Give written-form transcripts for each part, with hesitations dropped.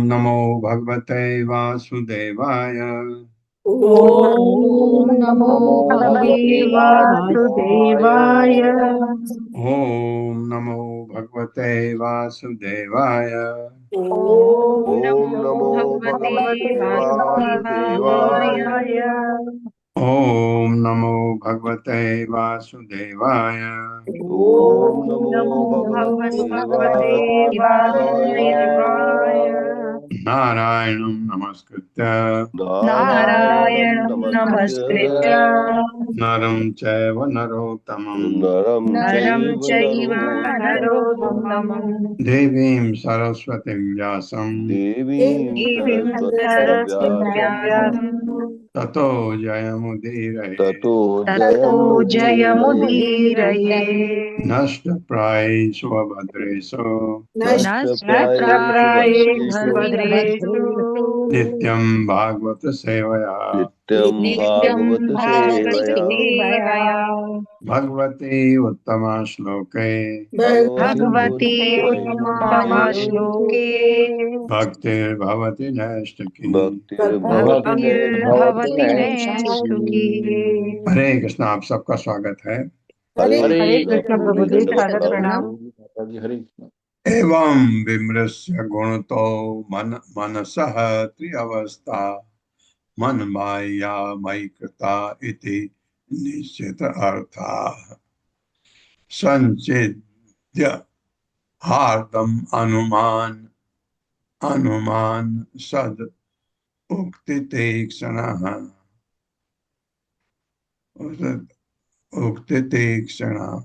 नमो भगवते वासुदेवाय। ओम नमो भगवते वासुदेवाय। ओम नमो भगवते वासुदेवाय। ओम ओम नमो नमो भगवते भगवते वासुदेवाय। वासुदेवाय। ओम नमो भगवते वासुदेवाय। ओम ओम नमो नमो भगवते भगवते वासुदेवाय। वासुदेवाय। नारायणं नमस्कृत्य नारायणं नारायणं नमस्कृत्य नमस्कृत्य नरं चैव नरोत्तमं नरं नरं चैव चैव नरोत्तमं नरोत्तमम् देवीं सरस्वतीं व्यासं देवीं देवीं सरस्वतीं सरस्वतीं व्यासं ततो जयमुदीरये। ततो ततो जयमुदीरये। जयमुदीरये। नष्टप्रायेषु अभद्रेषु नष्टप्रायेषु नष्टप्रायेषु भद्रेषु भद्रेषु नित्यं भागवत सेवया नित्यं नित्यं भागवत भागवत सेवया। सेवया। भगवते उत्तमा श्लोके भगवती उत्तमा श्लोके भक्तिर्भवति नैष्ठिकी। भक्तिर्भवति भक्तिर्भवति नैष्ठिकी। हरे कृष्ण। आप सबका स्वागत है। हरे हरे कृष्ण कृष्ण प्रभु प्रभु जी जी, सादर नमस्कार। प्रणाम। हरे कृष्ण। एवं विमृश्य गुणतो मनसः त्रिअवस्था मन माया मयि कृता इति निश्चित अर्थाः संचिद्य हार्दम अनुमान अनुमान सद उक्ति तीक्ष्णः उक्ति तीक्ष्णः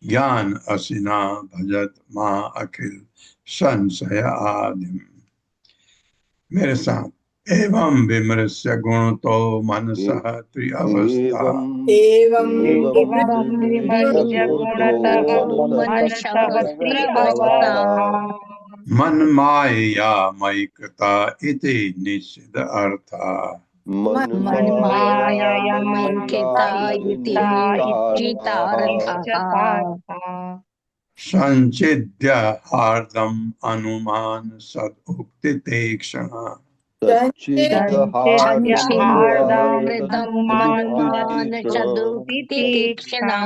ज्ञान असिना भजत माँ अखिल संशय आदिम। मेरे साथ, एवं विमृश्य गुण तो मनसः त्रिअवस्था एवं एवं एवं विमृश्य विमर्श गुणतो गुणतः मनसः मनसः अवस्था त्रिअवस्था। मन माया मयि कृता इति निश्चित अर्था मन्माया मन्मायया मयिका इति मयिका इति निश्चितार्थः। निश्चितार्थः। संचिद्य हार्दम अनुमान सद उक्ति तीक्ष्ण संचिद्य हार्दं अनुमान सदुक्तितीक्ष्ण। सदुक्ति तीक्ष्णा।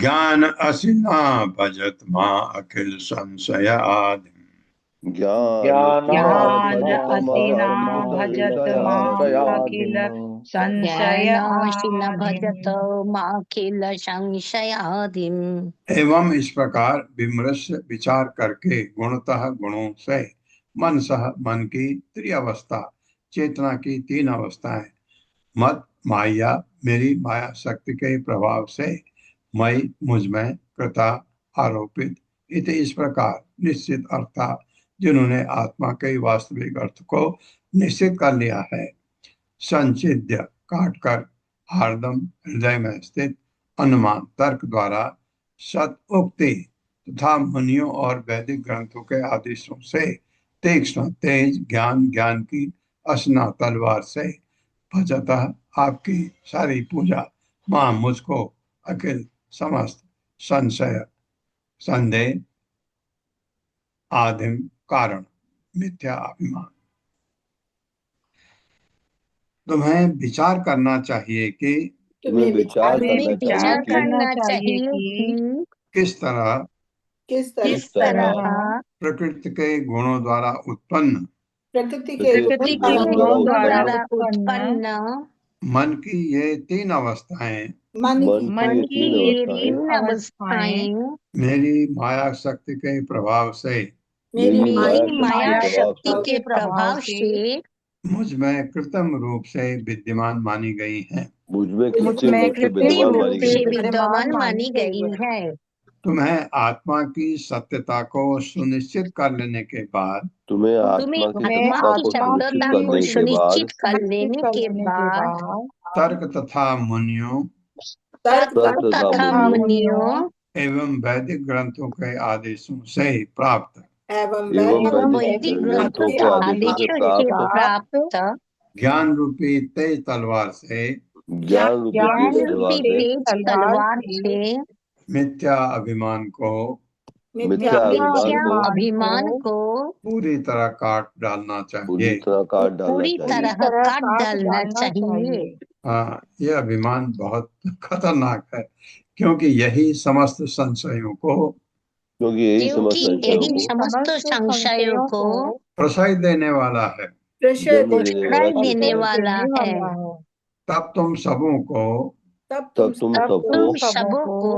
ज्ञान असिना भजत माँ अखिल संशय आदि। ज्ञानासिना ज्ञान भजत असिना माखिल भजत मां अखिल संशयादिम्। संशय ज्ञानाशिन भजत आदिम्। माखिल संशयादिम्। एवं इस प्रकार विमर्श विचार करके गुणतः गुणों से मन सह मन की त्रिअवस्था चेतना की तीन अवस्थाएं मत माया मेरी माया शक्ति के प्रभाव से मई मुझ में कृता आरोपित इति इस प्रकार निश्चित अर्थात जिन्होंने आत्मा के वास्तविक अर्थ को निश्चित कर लिया है। संचिद्य काट कर हार्दम हृदय में स्थित अनुमान तर्क द्वारा सत उक्ति तथा मुनियों और वैदिक ग्रंथों के आदेशों से तीक्ष्ण तेज ज्ञान ज्ञान की असना तलवार से भजतः आपकी सारी पूजा मां मुझको अखिल समस्त संशय संदेह आदिम कारण मिथ्या अभिमान। तुम्हें विचार करना चाहिए कि तुम्हें विचार हमें करना चाहिए विचार कि करना चाहिए कि किस तरह किस किस तरह तरह प्रकृति के गुणों द्वारा उत्पन्न प्रकृति के गुणों गुणों द्वारा द्वारा उत्पन्न उत्पन्न उत्पन्न मन की ये तीन अवस्थाएं मन की मन ये की तीन ये अवस्थाएं तीन तीन अवस्थाएं अवस्थाएं मेरी माया शक्ति के प्रभाव से मेरी माया मेरी शक्ति के माया प्रभाव शक्ति से के प्रभाव से मुझ में कृत्रिम रूप से विद्यमान मानी गई हैं। मुझ में मुझ कृत्रिम में रूप से कृत्रिम विद्यमान कृत्रिम रूप मानी रूप से गई से है। विद्यमान मानी गई है। तुम्हें आत्मा की सत्यता को सुनिश्चित कर लेने के बाद तुम्हें तुम्हें आत्मा की मैं आत्मा सत्ता की को आत्मा सुनिश्चित सत्यता की को करने के बाद सुनिश्चित कर सुनिश्चित लेने कर के लेने के बाद बाद तर्क तथा मुनियों तर्क तर्क तथा तथा मुनियों मुनियों एवं वैदिक ग्रंथों के आदेशों से प्राप्त एवं एवं वैदिक वैदिक ग्रंथों ग्रंथों के के आदेशों से आदेशों से प्राप्त प्राप्त ज्ञान रूपी तेज तलवार से ज्ञान रूपी ज्ञान तेज ज्ञान रूपी तलवार रूपी से तेज तेज तलवार तलवार से से मिथ्या अभिमान को मिथ्या मिथ्या अभिमान अभिमान को पूरी तरह काट डालना पूरी चाहिए। तरह काट डालना पूरी चाहिए। तरह काट डालना चाहिए। हाँ, ये अभिमान बहुत खतरनाक है, क्योंकि यही समस्त संशयों को क्योंकि यही क्योंकि समस्त यही संशयों को समस्त संशयों को प्रसाद देने वाला है। जन्म देने वाला प्रश्रय देने चेतना वाला है। तब तुम सबों को तब तुम तब सबको तुम सबों को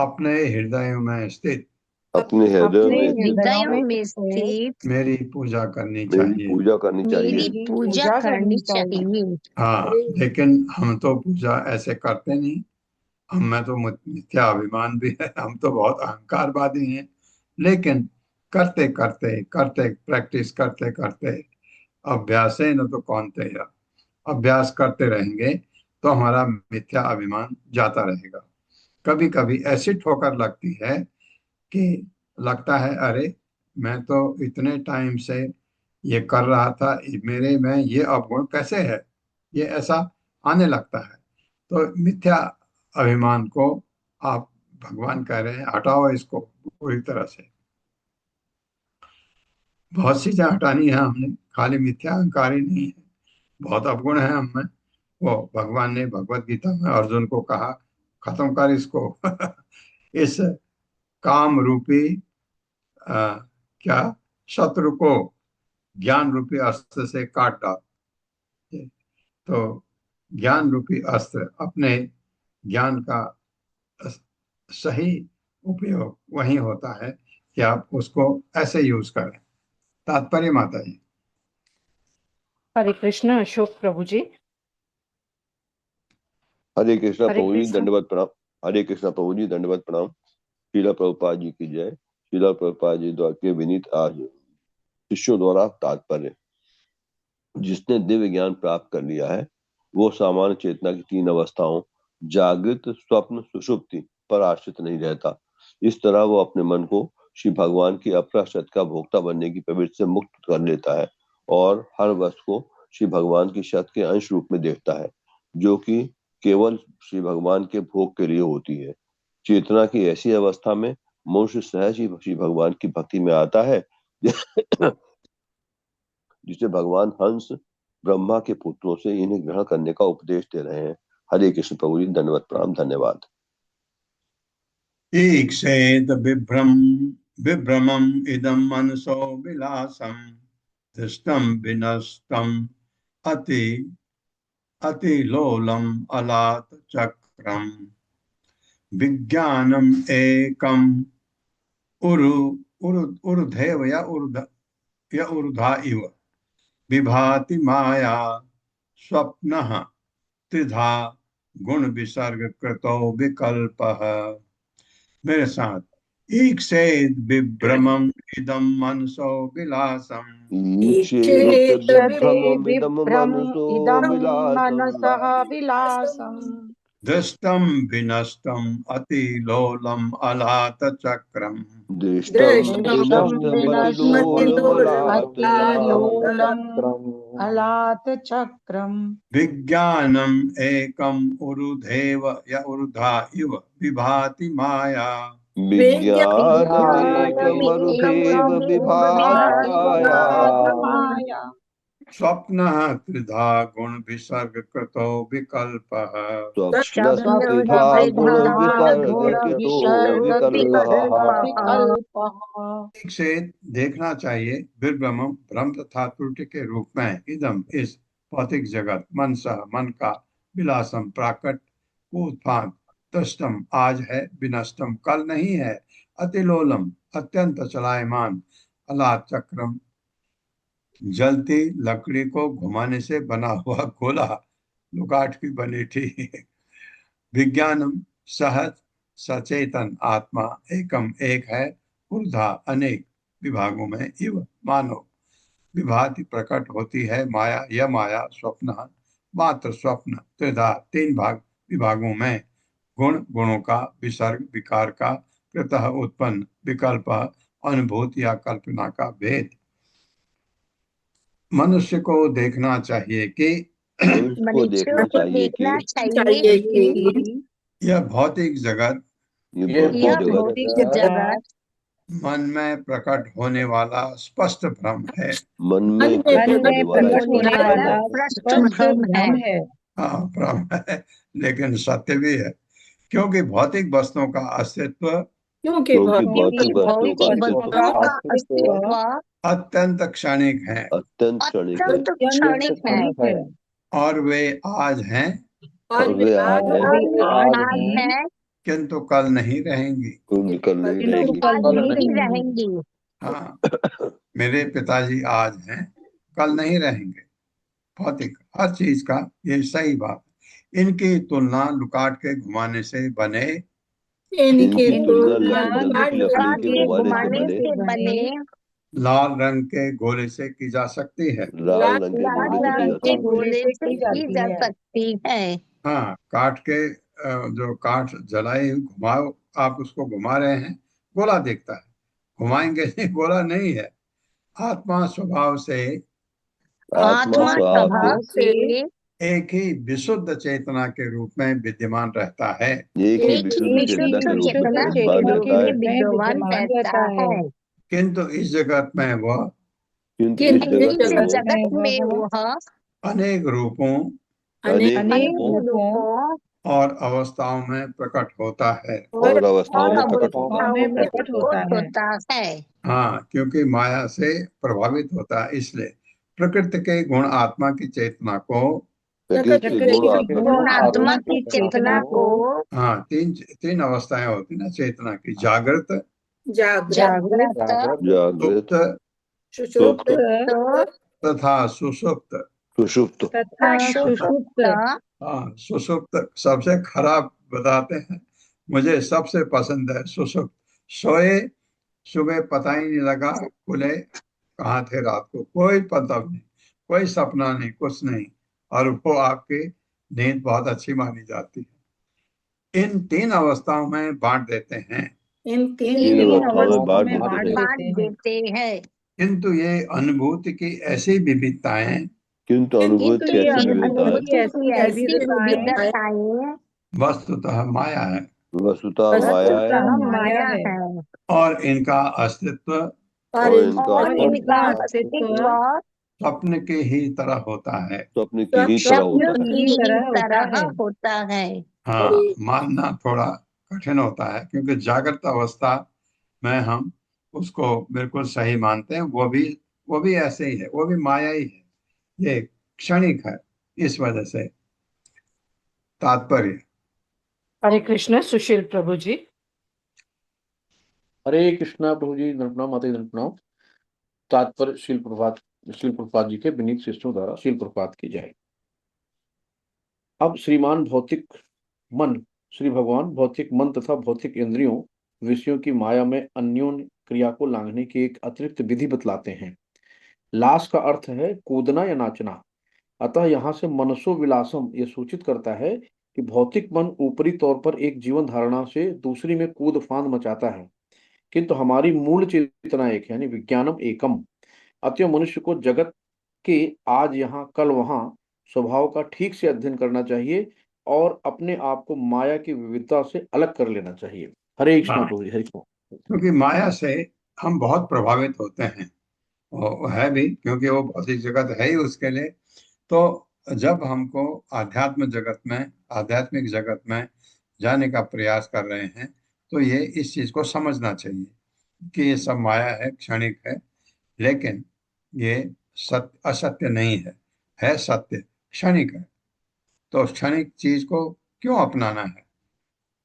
अपने हृदयों में स्थित अपने हृदय अपने में स्थित हृदयों में स्थित मेरी पूजा करनी मेरी चाहिए। पूजा करनी चाहिए। मेरी पूजा करनी चाहिए। हाँ, लेकिन हम तो पूजा ऐसे करते नहीं। हम में तो मिथ्या अभिमान भी है, हम तो बहुत अहंकारवादी हैं। लेकिन करते करते करते प्रैक्टिस करते करते अभ्यास है न तो कौनते या अभ्यास करते रहेंगे तो हमारा मिथ्या अभिमान जाता रहेगा। कभी कभी ऐसी ठोकर लगती है कि लगता है अरे, मैं तो इतने टाइम से ये कर रहा था, मेरे में ये अवगुण कैसे है, ये ऐसा आने लगता है। तो मिथ्या अभिमान को आप, भगवान कह रहे हैं, हटाओ इसको पूरी तरह से। बहुत सी चीजें हटानी है हमने, खाली मिथ्या अहंकार ही नहीं है, बहुत अवगुण है हम में। वो भगवान ने भगवत गीता में अर्जुन को कहा, खत्म कर इसको इस काम रूपी क्या शत्रु को ज्ञान रूपी अस्त्र से काट डाल। तो ज्ञान रूपी अस्त्र, अपने ज्ञान का सही उपयोग वही होता है कि आप उसको ऐसे यूज करें। तात्पर्य माता जी। हरे कृष्ण अशोक प्रभु जी। हरे कृष्णा हरे प्रभु जी, कृष्ण। दंडवत प्रणाम। हरे कृष्णा प्रभु जी, दंडवत प्रणाम। शीला प्रभुपाद जी की जय। शीला प्रभुपाद जी द्वारा के विनीत आज शिष्यों द्वारा तात्पर्य। जिसने दिव्य ज्ञान प्राप्त कर लिया है वो सामान्य चेतना की तीन अवस्थाओं जागृत, स्वप्न, सुषुप्ति पर आश्रित नहीं रहता। इस तरह वो अपने मन को श्री भगवान की अपराशत का भोक्ता बनने की प्रवृत्ति से मुक्त कर लेता है और हर वस्तु को श्री भगवान की शत के अंश रूप में देखता है, जो कि केवल श्री भगवान के भोग के लिए होती है। चेतना की ऐसी अवस्था में मनुष्य सहज ही श्री भगवान की भक्ति में आता है जिसे भगवान हंस ब्रह्मा के पुत्रों से इन्हें ग्रहण करने का उपदेश दे रहे हैं। हरे कृष्ण प्रभु जी, धन्यवाद प्रणाम, धन्यवाद। ईक्षेत विभ्रमम इदम मनसो विलासम दृष्टम विनष्टम अति अतिलोलम अलात चक्रम विज्ञानम एकम उरु उरु उर्धेव या उर्धा इव विभाति माया स्वप्नः त्रिधा गुण विसर्ग कृतो विकल्पः। मेरे साथ, एक से विभ्रमम इदम मनसो विलासम ईक्षेत विभ्रममिदं विभ्रम मनसो इदं विलासम् मनसः विलासम् दृष्टम विनष्टम अतिलोलम अलात चक्रम दृष्टं दृष्टं विनष्टमतिलोलमलात् अतिलोलम् चक्रम् अलात चक्रम् विज्ञानम एकम उरुधेव या उर्धा इव विभाति माया विज्ञानमेकमरुधेव विभाति माया माया स्वप्न त्रिधा गुण विसर्ग कृतो विकल्पः। स्वप्नस्त्रिधा गुण विसर्गकृतो विकल्पः। ठीक से देखना चाहिए, विभ्रम भ्रम तथा त्रुटि के रूप में इदम इस भौतिक जगत मन सह मन का विलासम प्राकट को उत्थान दृष्टम आज है, विनष्टम कल नहीं है, अतिलोलम अत्यंत चलायमान, अला चक्रम जलती लकड़ी को घुमाने से बना हुआ गोला, लुकाट की बनी थी। विज्ञानम सहज सचेतन आत्मा एकम एक है, ऊर्धा अनेक विभागों में इव मानो विभाति प्रकट होती है माया। यह माया स्वप्न मात्र स्वप्न त्रिधा तीन भाग विभागों में गुण गुणों का विसर्ग विकार का कृतः उत्पन्न विकल्प अनुभूति या कल्पना का भेद। मनुष्य को देखना चाहिए कि मनुष्य को देखना चाहिए देखना कि चाहिए कि यह भौतिक जगत ये भौतिक यह जगत भौतिक जगत मन में प्रकट होने वाला स्पष्ट भ्रम है। मन में प्रकट होने वाला होने स्पष्ट वाला भ्रम है। प्रष्ट भ्रम है। हाँ, भ्रम है, लेकिन सत्य भी है, क्योंकि भौतिक वस्तुओं का अस्तित्व क्योंकि क्योंकि क्योंकि भौतिक वस्तुओं का भौतिक वस्तुओं का अस्तित्व अत्यंत क्षणिक है अत्यंत क्षणिक है अत्यंत क्षणिक है और वे आज हैं और वे आज है और आज है किंतु कल नहीं रहेंगी। क्योंकि कल नहीं रहेंगी। आज नहीं रहेंगी। हाँ, मेरे पिताजी आज हैं, कल नहीं रहेंगे। भौतिक हर चीज का ये सही बात है। इनकी तुलना लुकाट के घुमाने से बने इनकी तुलना लुकाट लकड़ी के के घुमाने से घुमाने बने से बने लाल रंग के गोले से की जा सकती है। लाल रंग के लाल घोड़े से रंग की के जा सकती है। गोले से की जा सकती है। हाँ, काट के जो काठ जलाए घुमाओ, आप उसको घुमा रहे हैं, गोला दिखता है, घुमाएंगे नहीं, गोला नहीं है। आत्मा स्वभाव से आत्मा स्वभाव स्वभाव से एक ही विशुद्ध चेतना के रूप में विद्यमान रहता है, एक ही एक ही विशुद्ध चेतना विशुद्ध के रूप में चेतना के विद्यमान रूप रहता में है। विद्यमान रहता है। किंतु इस जगत में वह किंतु इस जगत इस में वो जगत में वह अनेक रूपों अनेक अनेक रूपों रूपों और अवस्थाओं में प्रकट होता है। और अवस्थाओं और में प्रकट होता है। अवस्थाओं में प्रकट होता है। हाँ, क्योंकि माया से प्रभावित होता है, इसलिए प्रकृति के गुण आत्मा की चेतना को, प्रकृति के गुण आत्मा गुण आत्मा की चेतना को हाँ, तीन तीन अवस्थाएं होती ना चेतना की, जागृत, जागृत जागृत, सुप्त सुप्त, तथा सुषुप्त। सुषुप्त। तथा सुषुप्त। हाँ, सुषुप्त सबसे खराब बताते हैं, मुझे सबसे पसंद है सुषुप्त। सोए, सुबह पता ही नहीं लगा खुले कहाँ थे रात को, कोई पता नहीं, कोई सपना नहीं, कुछ नहीं, और वो आपकी नींद बहुत अच्छी मानी जाती है। इन तीन अवस्थाओं में बांट देते हैं, तीन अवस्थाओं में बांट देते हैं। बांट देते हैं। किंतु ये अनुभूति की ऐसी विविधताएं किंतु अनुभूति की ऐसी विविधता है। अनुभूति की ऐसी विविधताएं वस्तुतः माया है वस्तुतः माया है माया है और इनका अस्तित्व और इनका और इनका अस्तित्व अस्तित्व स्वप्न के ही तरह होता है। स्वप्न की ही तरह होता है। स्वप्न की तरह होता है। हाँ, मानना थोड़ा कठिन होता है, क्योंकि जागृत अवस्था में हम उसको बिल्कुल सही मानते हैं, वो भी ऐसे ही है, वो भी माया ही है, ये क्षणिक है। इस वजह से तात्पर्य, हरे कृष्ण सुशील प्रभु जी। हरे कृष्णा प्रभु जी, प्रणाम माता जी, प्रणाम। तात्पर्य शील प्रभुपाद जी के विनीत शिष्यों द्वारा शील प्रभुपाद की जाए। अब श्रीमान भौतिक मन, श्री भगवान भौतिक मन तथा भौतिक इंद्रियों विषयों की माया में अन्योन्य क्रिया को लांघने की एक अतिरिक्त विधि बतलाते हैं। लास का अर्थ है कूदना या नाचना। अतः यहाँ से मनसो विलासम यह सूचित करता है कि भौतिक मन ऊपरी तौर पर एक जीवन धारणा से दूसरी में कूद फांद मचाता है, किंतु हमारी मूल चेतना एक, यानी विज्ञानम एकम। अतः मनुष्य को जगत के आज यहाँ कल वहाँ स्वभाव का ठीक से अध्ययन करना चाहिए और अपने आप को माया की विविधता से अलग कर लेना चाहिए। हरे कृष्ण प्रभु जी, हरे कृष्ण। क्योंकि माया से हम बहुत प्रभावित होते हैं, वो है भी, क्योंकि वो भौतिक जगत है ही उसके लिए। तो जब हमको आध्यात्मिक जगत में जाने का प्रयास कर रहे हैं, तो ये इस चीज को समझना चाहिए कि ये सब माया है, क्षणिक है, लेकिन ये सत्य असत्य नहीं है सत्य, क्षणिक है। तो क्षणिक चीज को क्यों अपनाना है,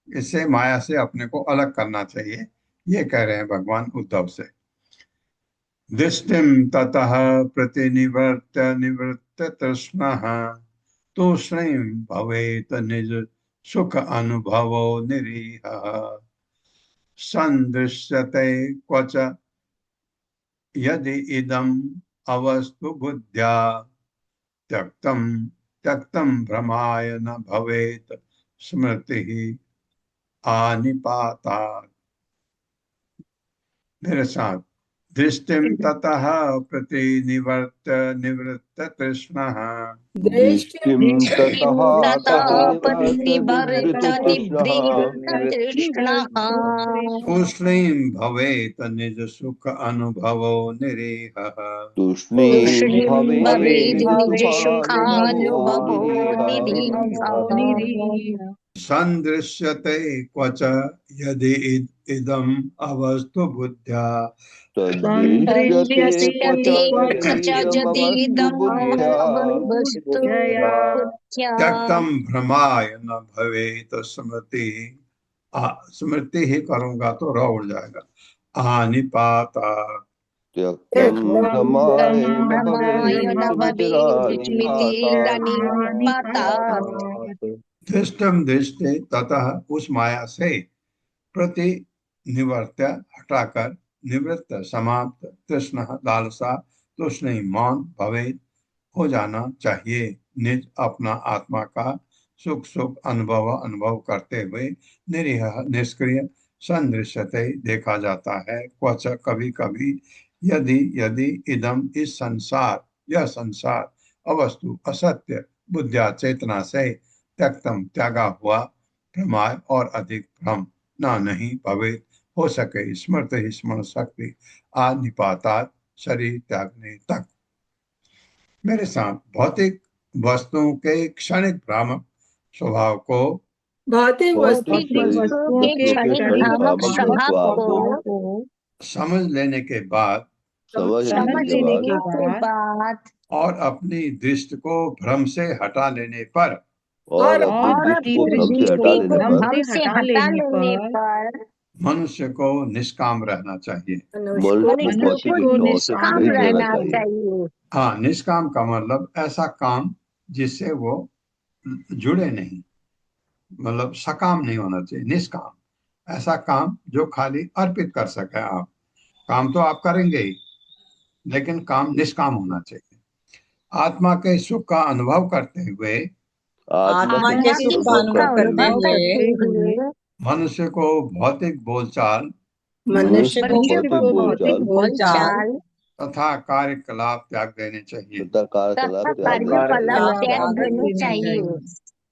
इससे माया से अपने को अलग करना चाहिए, ये कह रहे हैं भगवान उद्धव से। दृष्टिम ततः प्रतिनिवर्त्य निवृत्त तृष्णः तूष्णीं भवेत निज सुख अनुभवो निरीहः संदृश्यते क्वच यदि इदम् अवस्तु बुद्ध्या त्यक्तम् त्यक्तम् भ्रमाय न भवेत स्मृतिः आनिपातात्। मेरे साथ, दृष्टिं ततः प्रतिनिवर्त निवृत्त तृष्णः दृष्टिं ततः ततः प्रतिनिवर्त प्रतिनिवर्त तृष्णः निवृत्त तृष्णः तूष्णीं भवेत निज सुख अनुभवो निरीहः तूष्णीं तूष्णीं भवेत् भवेद् निज निजसुखानुभवो सुखानुभवो निरीहः निरीहः सन्दृश्यते क्वच यदि इदम् अवस्तु बुद्ध्या तद्दृश्यते क्वच दृश्यते यदीदमवस्तु क्वचिदम् बुद्ध्या वस्तु बुद्ध्या त्यक्तं भ्रमाय न भवेत स्मृति स्मृति ही करूंगा तो र उड़ जाएगा हानिपाता त्यक्तं भ्रमाय न भ्रमाय भवेत् न भवेत् स्मृतिरानिपातात् स्मृतिर्निपातात् दृष्टम दृष्टि ततः उस माया से प्रति निवर्त्य हटाकर निवृत्त समाप्त तृष्ण लालसा तूष्णी मौन भवेत हो जाना चाहिए। निज अपना आत्मा का सुख सुख अनुभव करते हुए निरीह निष्क्रिय संदृश्यते देखा जाता है। क्वच कभी कभी यदि यदि इदम इस संसार यह संसार अवस्तु असत्य बुद्धिया चेतना से त्यक्तम त्यागा हुआ प्रमाय और अधिक भ्रम ना नहीं भवेत हो सके स्मृत ही स्मरण शक्ति आनिपातात शरीर त्यागने तक। मेरे साथ भौतिक वस्तुओं के क्षणिक भ्रामक स्वभाव को भौतिक वस्तुओं भौतिक वस्तुओं के क्षणिक भ्रामक स्वभाव को समझ लेने के बाद समझ लेने के बाद और और अपनी दृष्टि को भ्रम से हटा लेने पर अपनी दृष्टि को भ्रम से हटा लेने पर मनुष्य को निष्काम रहना चाहिए। मनुष्य को निष्काम रहना चाहिए। हाँ, निष्काम का मतलब ऐसा काम जिससे वो जुड़े नहीं, मतलब सकाम नहीं होना चाहिए। निष्काम ऐसा काम जो खाली अर्पित कर सके। आप काम तो आप करेंगे ही, लेकिन काम निष्काम होना चाहिए। आत्मा के सुख का अनुभव करते हुए आत्मा के सुख का अनुभव करते हुए मनुष्य को भौतिक बोलचाल तथा कार्यकलाप त्याग देने चाहिए।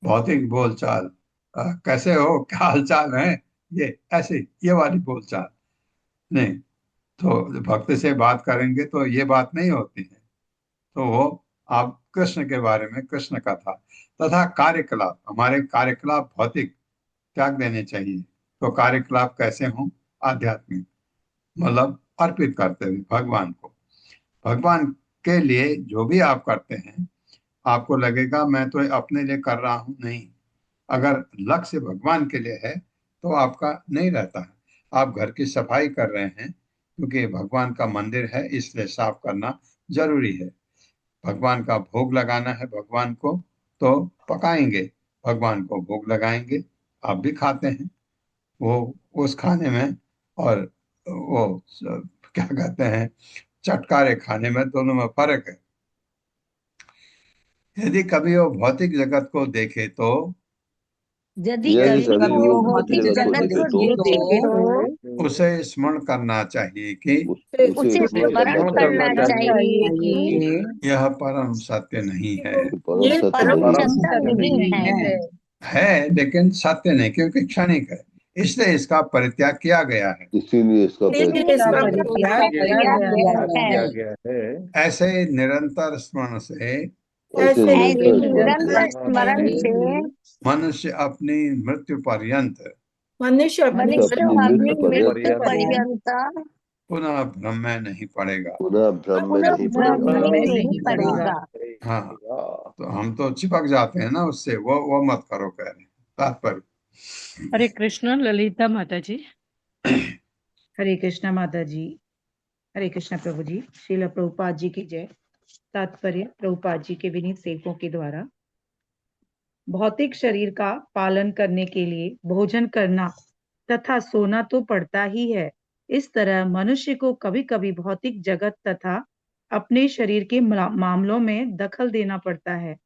भौतिक बोलचाल कैसे हो, क्या हालचाल है, ये ऐसे ये वाली बोलचाल नहीं। तो भक्त से बात करेंगे तो ये बात नहीं होती है। तो वो आप कृष्ण के बारे में, कृष्ण कथा तथा कार्यकलाप, हमारे कार्यकलाप भौतिक त्याग देने चाहिए। तो कार्यकलाप कैसे हों? आध्यात्मिक, मतलब अर्पित करते हुए भगवान को। भगवान के लिए जो भी आप करते हैं, आपको लगेगा मैं तो अपने लिए कर रहा हूं, नहीं। अगर लक्ष्य भगवान के लिए है तो आपका नहीं रहता है। आप घर की सफाई कर रहे हैं क्योंकि भगवान का मंदिर है, इसलिए साफ करना जरूरी है। भगवान का भोग लगाना है, भगवान को तो पकाएंगे, भगवान को भोग लगाएंगे। आप भी खाते हैं वो उस खाने में, और वो क्या कहते हैं, चटकारे खाने में, दोनों में फर्क है। यदि कभी वो भौतिक जगत को देखे तो यदि कभी वो भौतिक जगत को देखे तो उसे स्मरण करना चाहिए कि उसे स्मरण करना चाहिए कि यह परम सत्य नहीं है। ये परम सत्य नहीं है, लेकिन सत्य नहीं, क्योंकि क्षणिक है, इसलिए इसका परित्याग किया गया है। इसीलिए इसका परित्याग किया गया है। ऐसे निरंतर स्मरण से निरंतर स्मरण से मनुष्य अपनी मृत्यु पर्यंत मनुष्य अपनी मृत्यु पर्यंत पुनः भ्रम में नहीं पड़ेगा। भ्रम में नहीं पड़ेगा। हाँ, तो हम तो चिपक जाते हैं ना उससे, वो मत करो, कह रहे हैं तात्पर्य। हरे कृष्ण। ललिता माता जी। हरे कृष्णा माता जी। हरे कृष्णा प्रभु जी। श्रील प्रभुपाद जी की जय। तात्पर्य प्रभुपाद जी के विनीत सेवकों के द्वारा भौतिक शरीर का पालन करने के लिए भोजन करना तथा सोना तो पड़ता ही है। इस तरह मनुष्य को कभी कभी भौतिक जगत तथा अपने शरीर के मामलों में दखल देना पड़ता है।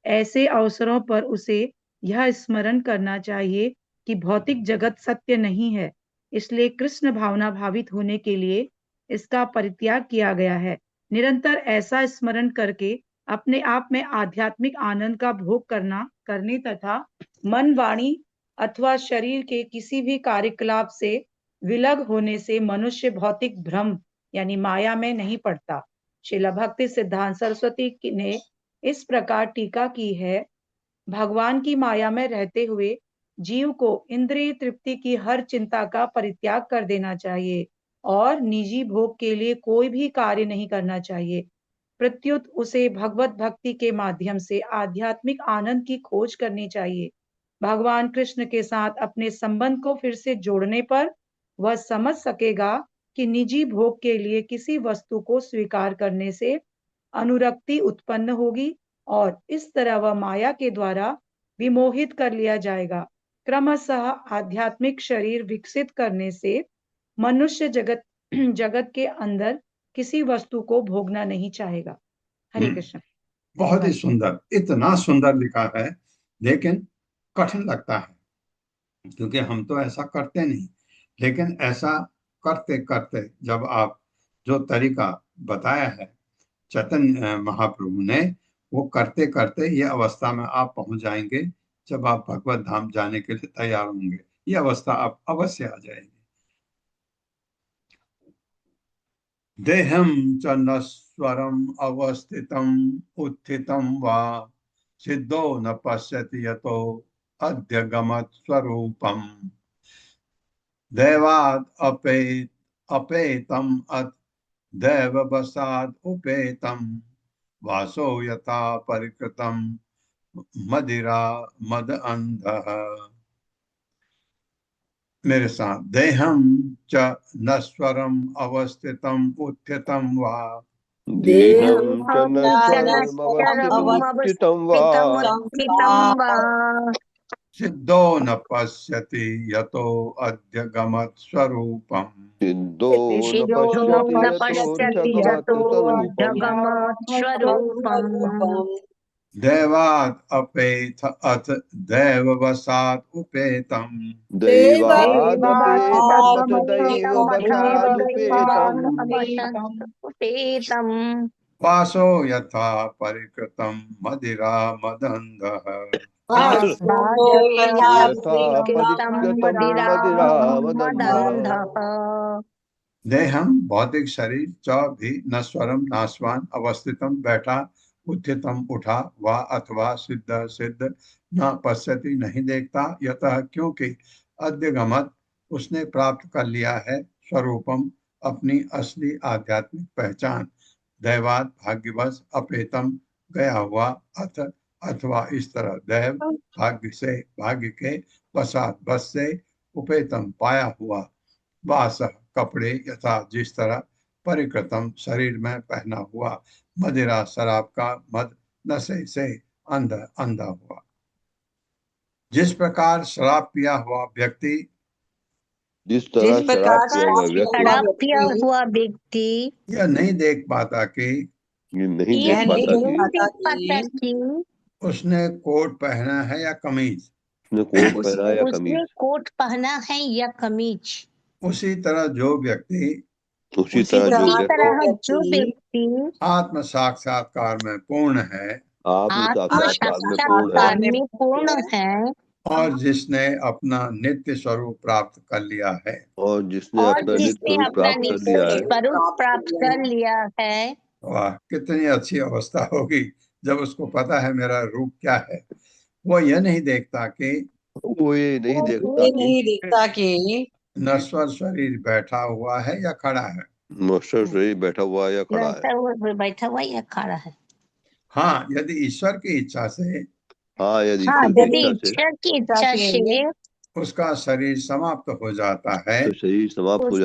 ऐसे अवसरों पर उसे यह स्मरण करना चाहिए कि भौतिक जगत सत्य नहीं है। इसलिए कृष्ण भावना भावित होने के लिए इसका परित्याग किया गया है। निरंतर ऐसा स्मरण करके अपने आप में आध्यात्मिक आनंद का भोग करने तथा मन, वाणी अथवा शरीर के किसी भी कार्यकलाप से विलग होने से मनुष्य भौतिक भ्रम यानी माया में नहीं पड़ता। श्रील भक्ति सिद्धांत सरस्वती ने इस प्रकार टीका की है। भगवान की माया में रहते हुए जीव को इंद्रिय तृप्ति की हर चिंता का परित्याग कर देना चाहिए और निजी भोग के लिए कोई भी कार्य नहीं करना चाहिए। प्रत्युत उसे भगवत भक्ति के माध्यम से आध्यात्मिक आनंद की खोज करनी चाहिए। भगवान कृष्ण के साथ अपने संबंध को फिर से जोड़ने पर वह समझ सकेगा कि निजी भोग के लिए किसी वस्तु को स्वीकार करने से अनुरक्ति उत्पन्न होगी और इस तरह वह माया के द्वारा विमोहित कर लिया जाएगा। क्रमशः आध्यात्मिक शरीर विकसित करने से मनुष्य जगत के अंदर किसी वस्तु को भोगना नहीं चाहेगा। हरे कृष्ण। बहुत ही सुंदर, इतना सुंदर लिखा है, लेकिन कठिन लगता है क्योंकि हम तो ऐसा करते नहीं। लेकिन ऐसा करते करते जब आप जो तरीका बताया है चैतन्य महाप्रभु ने, वो करते करते ये अवस्था में आप पहुंच जाएंगे। जब आप भगवत धाम जाने के लिए तैयार होंगे, ये अवस्था आप अवश्य आ जाएगी। देहम च नश्वरम अवस्थितम उत्थितम वा सिद्धो न पश्यति यतो अध्यगमत् स्वरूपम दैवाद अपेतम अथ दैववशाद उपेतम वासो यथा परिकृतम मदिरा मद अंधः। मेरे साथ, देहम च नश्वरम अवस्थितम उत्थितम वा देहं च नश्वरमवस्थितं वा सिद्धो न पश्यति यतो अध्यगमत् स्वरूपम सिद्धो न पश्यति यतो अध्यगमत् स्वरूपम् दैवात् अपेथ अथ दैववशात् उपेतम दैवादपेतमथ दैववशादुपेतम् वासो यथा परिकृतम मदिरा मदंधः। यथा परिकृतं मदिरामदन्धः। देहम भौतिक शरीर, च भी नश्वरम नाशवान, अवस्थितम बैठा, उत्थितम उठा, वा अथवा सिद्ध सिद्ध, न पश्यति नहीं देखता, यतः क्योंकि अध्यगमत उसने प्राप्त कर लिया है, स्वरूपम अपनी असली आध्यात्मिक पहचान, दैवात भाग्यवश, अपेतम गया हुआ, अथ अथवा इस तरह, दैव भाग्य से, भाग्य के, वसात बस से, उपेतम पाया हुआ, वास कपड़े, यथा जिस तरह, परिकृतम शरीर में पहना हुआ, मदिरा शराब का, मद नशे से अंधा हुआ। जिस प्रकार शराब पिया हुआ व्यक्ति जिस तरह शराब पिया हुआ व्यक्ति यह नहीं देख पाता कि नहीं देख पाता कि उसने कोट पहना है या कमीज, उसने कोट पहना है या कमीज, उसी तरह जो व्यक्ति जो व्यक्ति आत्म साक्षात्कार में पूर्ण है, आत्म साक्षात्कार में पूर्ण है, और जिसने अपना नित्य स्वरूप प्राप्त कर लिया है, और जिसने अपना नित्य स्वरूप प्राप्त कर लिया है, वाह कितनी अच्छी अवस्था होगी जब उसको पता है मेरा रूप क्या है। वो ये नहीं देखता कि नश्वर शरीर बैठा हुआ है या खड़ा है, नश्वर शरीर बैठा हुआ या खड़ा है। हाँ, यदि ईश्वर की इच्छा से, यदि ईश्वर की इच्छा से उसका शरीर समाप्त हो जाता है, तो शरीर समाप्त हो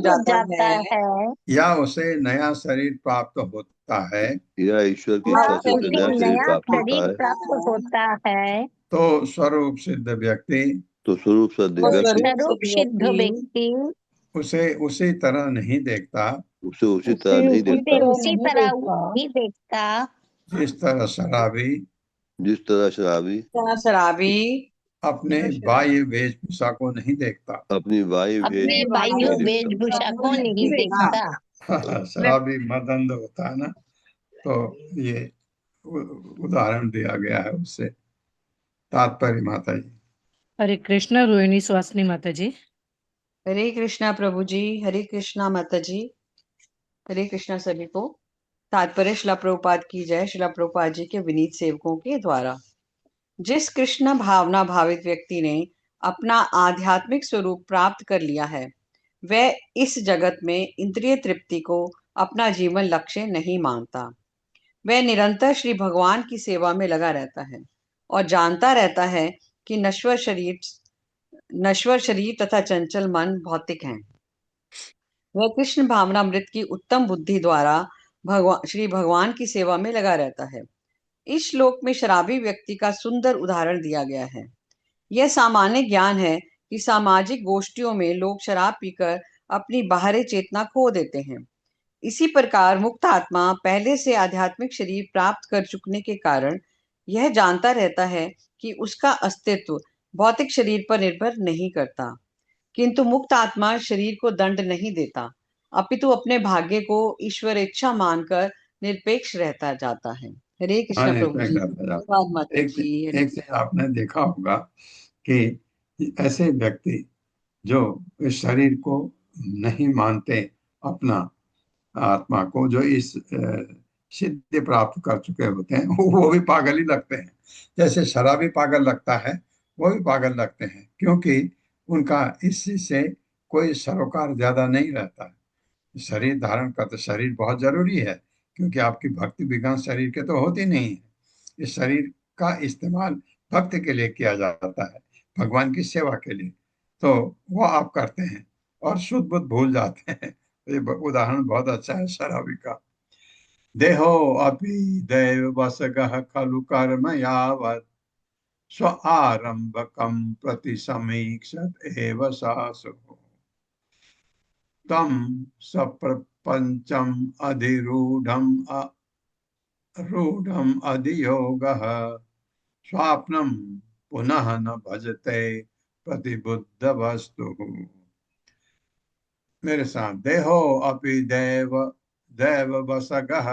जाता है, या उसे नया शरीर प्राप्त होता है, या ईश्वर की इच्छा से उसे नया शरीर प्राप्त होता है, तो स्वरूप सिद्ध व्यक्ति उसे उसी तरह नहीं देखता, उसी तरह नहीं देखता जिस तरह शराबी अपने बाह्य वेशभूषा को नहीं देखता। अपनी वायु अपने बाह्य वेशभूषा को नहीं देखता। शराबी मदंध होता है ना, तो ये उदाहरण दिया गया है उससे। तात्पर्य माता जी। हरे कृष्ण रोहिणी सुहासिनी माता जी। हरे कृष्णा प्रभु जी, हरे कृष्णा माता जी, हरे कृष्णा सभी को। तात्पर्य शिला प्रभुपाद की जय। शिला प्रभुपाद जी के विनीत सेवकों के द्वारा जिस कृष्ण भावना भावित व्यक्ति ने अपना आध्यात्मिक स्वरूप प्राप्त कर लिया है, वह इस जगत में इंद्रिय तृप्ति को अपना जीवन लक्ष्य नहीं मानता। वह निरंतर श्री भगवान की सेवा में लगा रहता है और जानता रहता है कि नश्वर शरीर तथा चंचल मन भौतिक हैं। वह कृष्ण भावनामृत की उत्तम बुद्धि द्वारा श्री भगवान की सेवा में लगा रहता है। इस श्लोक में शराबी व्यक्ति का सुंदर उदाहरण दिया गया है। यह सामान्य ज्ञान है कि सामाजिक गोष्ठियों में लोग शराब पीकर अपनी बाहरी चेतना खो देते हैं। इसी प्रकार मुक्त आत्मा पहले से आध्यात्मिक शरीर प्राप्त कर चुकने के कारण यह जानता रहता है कि उसका अस्तित्व भौतिक शरीर पर निर्भर नहीं करता। किंतु मुक्त आत्मा शरीर को दंड नहीं देता, अपितु अपने भाग्य को ईश्वर इच्छा मानकर निरपेक्ष रहता जाता है। हरे कृष्ण प्रभु जी। धन्यवाद माता जी। एक चीज आपने देखा होगा कि ऐसे व्यक्ति जो इस शरीर को नहीं मानते, अपना आत्मा को, जो इस सिद्धि प्राप्त कर चुके होते हैं, वो भी पागल ही लगते हैं। जैसे शराबी पागल लगता है, वो भी पागल लगते हैं, क्योंकि उनका इसी से कोई सरोकार ज्यादा नहीं रहता है। शरीर धारण करते, शरीर बहुत जरूरी है, क्योंकि आपकी भक्ति बिना शरीर के तो होती नहीं है। इस शरीर का इस्तेमाल भक्ति के लिए किया जाता है, भगवान की सेवा के लिए, तो वो आप करते हैं और शुद्ध बुद्ध भूल जाते हैं। ये उदाहरण बहुत अच्छा है शराबी का। देहो अपि दैव वसगः खलु कर्म यावत् स्व आरंभकम प्रति समीक्षत एव सासु तम सप्रपंचम अधिरूढ़म अधियोगः स्वाप्नम पुनः न भजते प्रतिबुद्ध वस्तु। मेरे साथ, देहो अपि दैव वसगः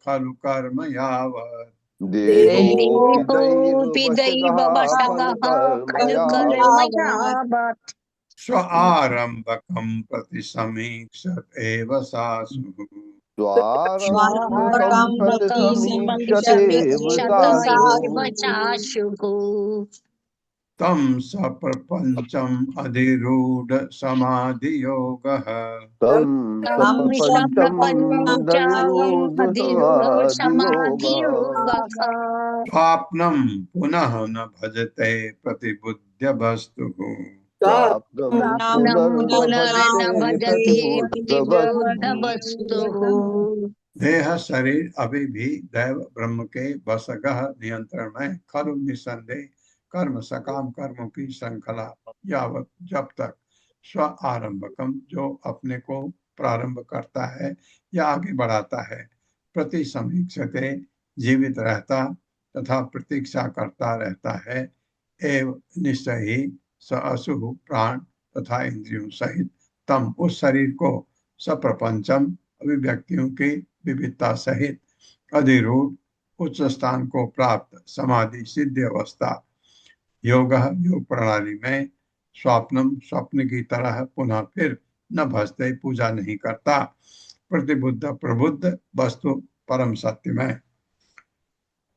खलु कर्म यावत् देहोऽपि दैव वशगः खलु कर्म यावत् स्व आरंभकम प्रति समीक्षत एव सासु तम सप्रपंचम अधिरूढ़ समाधि योगः स्वाप्नम पुनः न भजते प्रतिबुद्ध वस्तु। देह शरीर अभी भी दैव ब्रह्म के वशगः नियंत्रण में खलु निसंदेह कर्म सकाम कर्मों की श्रृंखला यावत जब तक स्व आरंभकम जो अपने को प्रारंभ करता है या आगे बढ़ाता है, प्रति समीक्षते जीवित रहता तथा प्रतीक्षा करता रहता है, एव निश्चय ही स अशुभ प्राण तथा इंद्रियों सहित तम उस शरीर को सप्रपंचम अभिव्यक्तियों की विविधता सहित अधिरूढ़ उच्च स्थान को प्राप्त समाधि सिद्ध अवस्था योग योग प्रणाली में स्वप्नम स्वप्न की तरह पुनः फिर न भजते पूजा नहीं करता प्रतिबुद्ध प्रबुद्ध वस्तु परम सत्य में।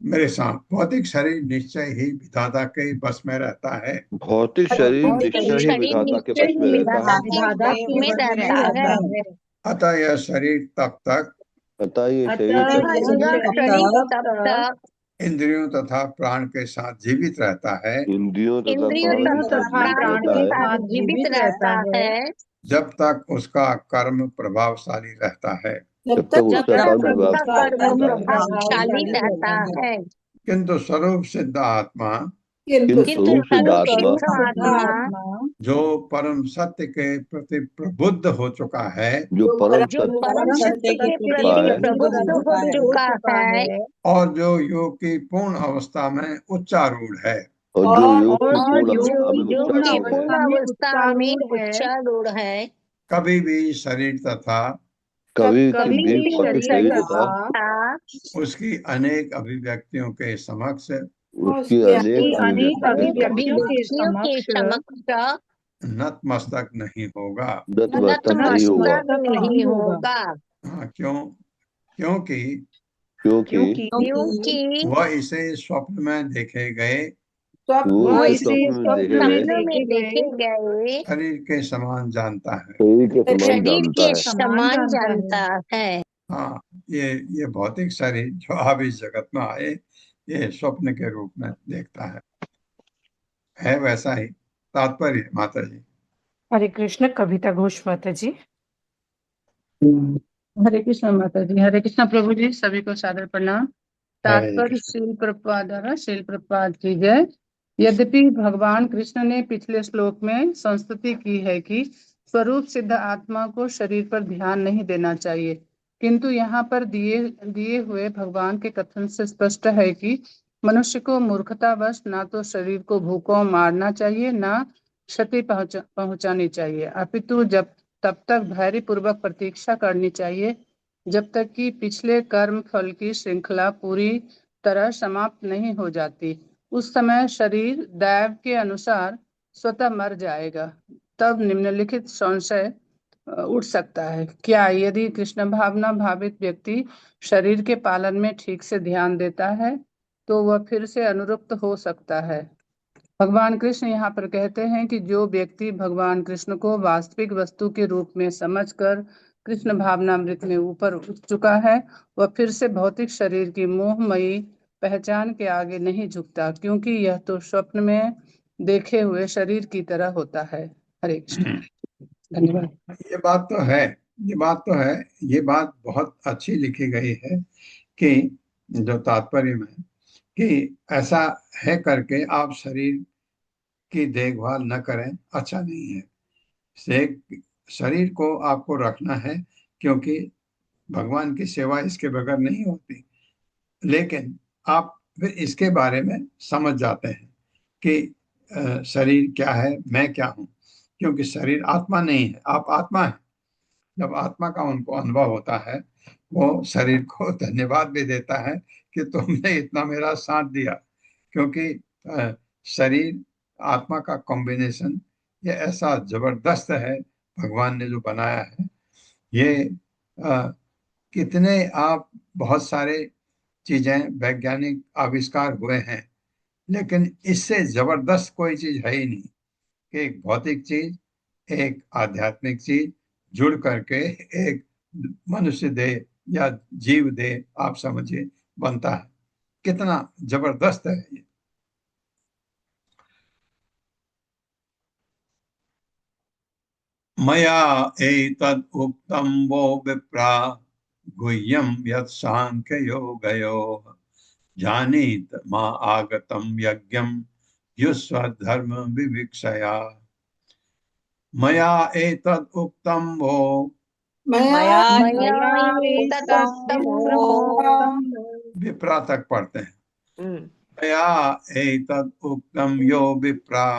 मेरे साथ भौतिक शरीर निश्चय ही विधाता के बस में रहता है। भौतिक शरीर निश्चय ही विधाता के बस में रहता है। अतः यह शरीर तब तक इंद्रियों तथा प्राण के साथ जीवित रहता है, इंद्रियों तथा प्राण के साथ जीवित रहता है जब तक उसका कर्म प्रभावशाली रहता है। जब तक उसका कर्म प्रभावशाली रहता है। किंतु स्वरूप सिद्ध आत्मा जो परम सत्य के प्रति प्रबुद्ध हो चुका है, जो परम सत्य के प्रति प्रबुद्ध हो चुका है और जो योग की पूर्ण अवस्था में उच्चारूढ़ है, और जो योग की और पूर्ण जो अवस्था में जो पूर्ण की उच्चारूढ़ पूर्ण है, अवस्था में उच्चारूढ़ है, उच्चारूढ़ है, कभी भी शरीर तथा कभी कभी भी भी भौतिक शरीर शरीर तथा तथा था उसकी अनेक अभिव्यक्तियों के समक्ष उसकी उसके अनेक अनेक अनेक अभिव्यक्तियों के अभिव्यक्तियों के अभिव्यक्तियों के समक्ष समक्ष नतमस्तक नहीं होगा। नतमस्तक नहीं होगा, नतमस्तक नहीं होगा, हाँ, क्योंकि क्योंकि क्योंकि वह इसे स्वप्न में देखे गए वो वह इसे इसे स्वप्न में देखे स्वप्न में गए सपनों में देखे देखे गए गए शरीर के समान जानता है। शरीर के समान शरीर जानता के है। समान जानता है। हाँ, ये भौतिक शरीर जो अब इस जगत में आए, ये स्वप्न के रूप में देखता है वैसा ही तात्पर्य। माता जी। हरे कृष्ण कविता घोष माता जी। हरे कृष्ण माता जी। हरे कृष्ण प्रभु जी, सभी को सादर प्रणाम। तात्पर्य शील प्रभुपाद द्वारा शील प्रभुपाद की जय। यद्यपि भगवान कृष्ण ने पिछले श्लोक में संस्तुति की है कि स्वरूप सिद्ध आत्मा को शरीर पर ध्यान नहीं देना चाहिए, किंतु यहाँ पर दिए हुए भगवान के कथन से स्पष्ट है कि मनुष्य को मूर्खतावश ना तो शरीर को भूखों मारना चाहिए, ना क्षति पहुंचानी चाहिए, अपितु तब तक धैर्य पूर्वक प्रतीक्षा करनी चाहिए जब तक कि पिछले कर्म फल की श्रृंखला पूरी तरह समाप्त नहीं हो जाती। उस समय शरीर दैव के अनुसार स्वतः मर जाएगा। तब निम्नलिखित संशय उठ सकता है, क्या यदि कृष्ण भावना भावित व्यक्ति शरीर के पालन में ठीक से ध्यान देता है तो वह फिर से अनुरुक्त हो सकता है। भगवान कृष्ण यहाँ पर कहते हैं कि जो व्यक्ति भगवान कृष्ण को वास्तविक वस्तु के रूप में समझकर कृष्ण भावनामृत में ऊपर उठ चुका है, वह फिर से भौतिक शरीर की मोहमयी पहचान के आगे नहीं झुकता, क्योंकि यह तो स्वप्न में देखे हुए शरीर की तरह होता है। हरे कृष्ण। धन्यवाद। ये बात तो है, ये बात बहुत अच्छी लिखी गई है कि जो तात्पर्य में कि ऐसा है करके आप शरीर की देखभाल न करें, अच्छा नहीं है। शरीर को आपको रखना है, क्योंकि भगवान की सेवा इसके बगैर नहीं होती। लेकिन आप फिर इसके बारे में समझ जाते हैं कि शरीर क्या है, मैं क्या हूँ, क्योंकि शरीर आत्मा नहीं है, आप आत्मा है। जब आत्मा का उनको अनुभव होता है, वो शरीर को धन्यवाद भी देता है कि तुमने इतना मेरा साथ दिया, क्योंकि शरीर आत्मा का कॉम्बिनेशन ये ऐसा जबरदस्त है भगवान ने जो बनाया है। ये कितने आप बहुत सारे चीजें वैज्ञानिक आविष्कार हुए हैं, लेकिन इससे जबरदस्त कोई चीज है ही नहीं कि एक भौतिक चीज एक आध्यात्मिक चीज जुड़ करके एक मनुष्य देह या जीव देह आप समझिए बनता है। कितना जबरदस्त है ये। मया एतद् उक्तं वो विप्रा गुह्यं यत् सांख्ययोगयोः जानीत मा आगतं यज्ञं युष्वधर्म विविक्षया। मया एतद् उक्तं वो, मया एतदुक्तं विप्रा तक पढ़ते हैं। हम्म। मया एतद् उक्तं यो विप्रा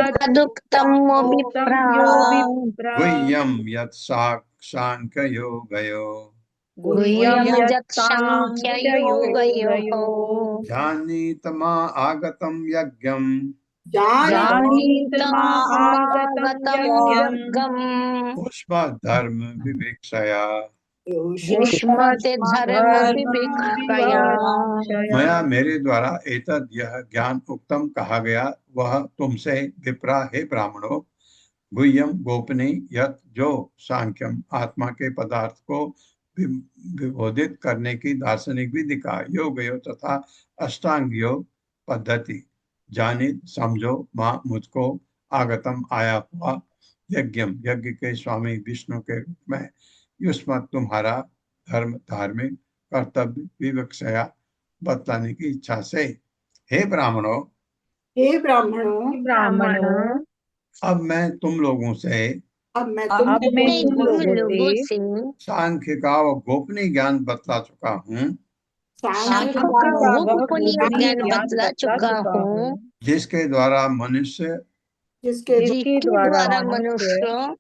एतदुक्तं विप्रा गुह्यं यत् सांख्ययोगयोः गुह्यं यत् सांख्ययोगयोः जानीत मा आगतं यज्ञं जानीतमागतं यज्ञम् युष्मद्धर्म विविक्षया। युष्मते धर्म विविक्षया। मया मेरे द्वारा एतद यह ज्ञान उक्तम कहा गया, वह तुमसे विप्रा हे ब्राह्मणों, गुह्यम गोपनीय यत जो सांख्यम आत्मा के पदार्थ को विबोधित करने की दार्शनिक विधि का योग तथा अष्टांग योग पद्धति जानित समझो माँ मुझको आगतम आया हुआ यज्ञम यज्ञ के स्वामी विष्णु के रूप में युष्मत तुम्हारा धर्म धार्मिक कर्तव्य विवक्षया बतलाने की इच्छा से। हे ब्राह्मणों, अब मैं तुम लोगों से तुम लोगों से सांख्य का और गोपनीय ज्ञान बतला चुका हूँ। सांख्यों का वह पुनीत ज्ञान बतला चुका हूँ, जिसके द्वारा मनुष्य जिसके द्वारा मनुष्य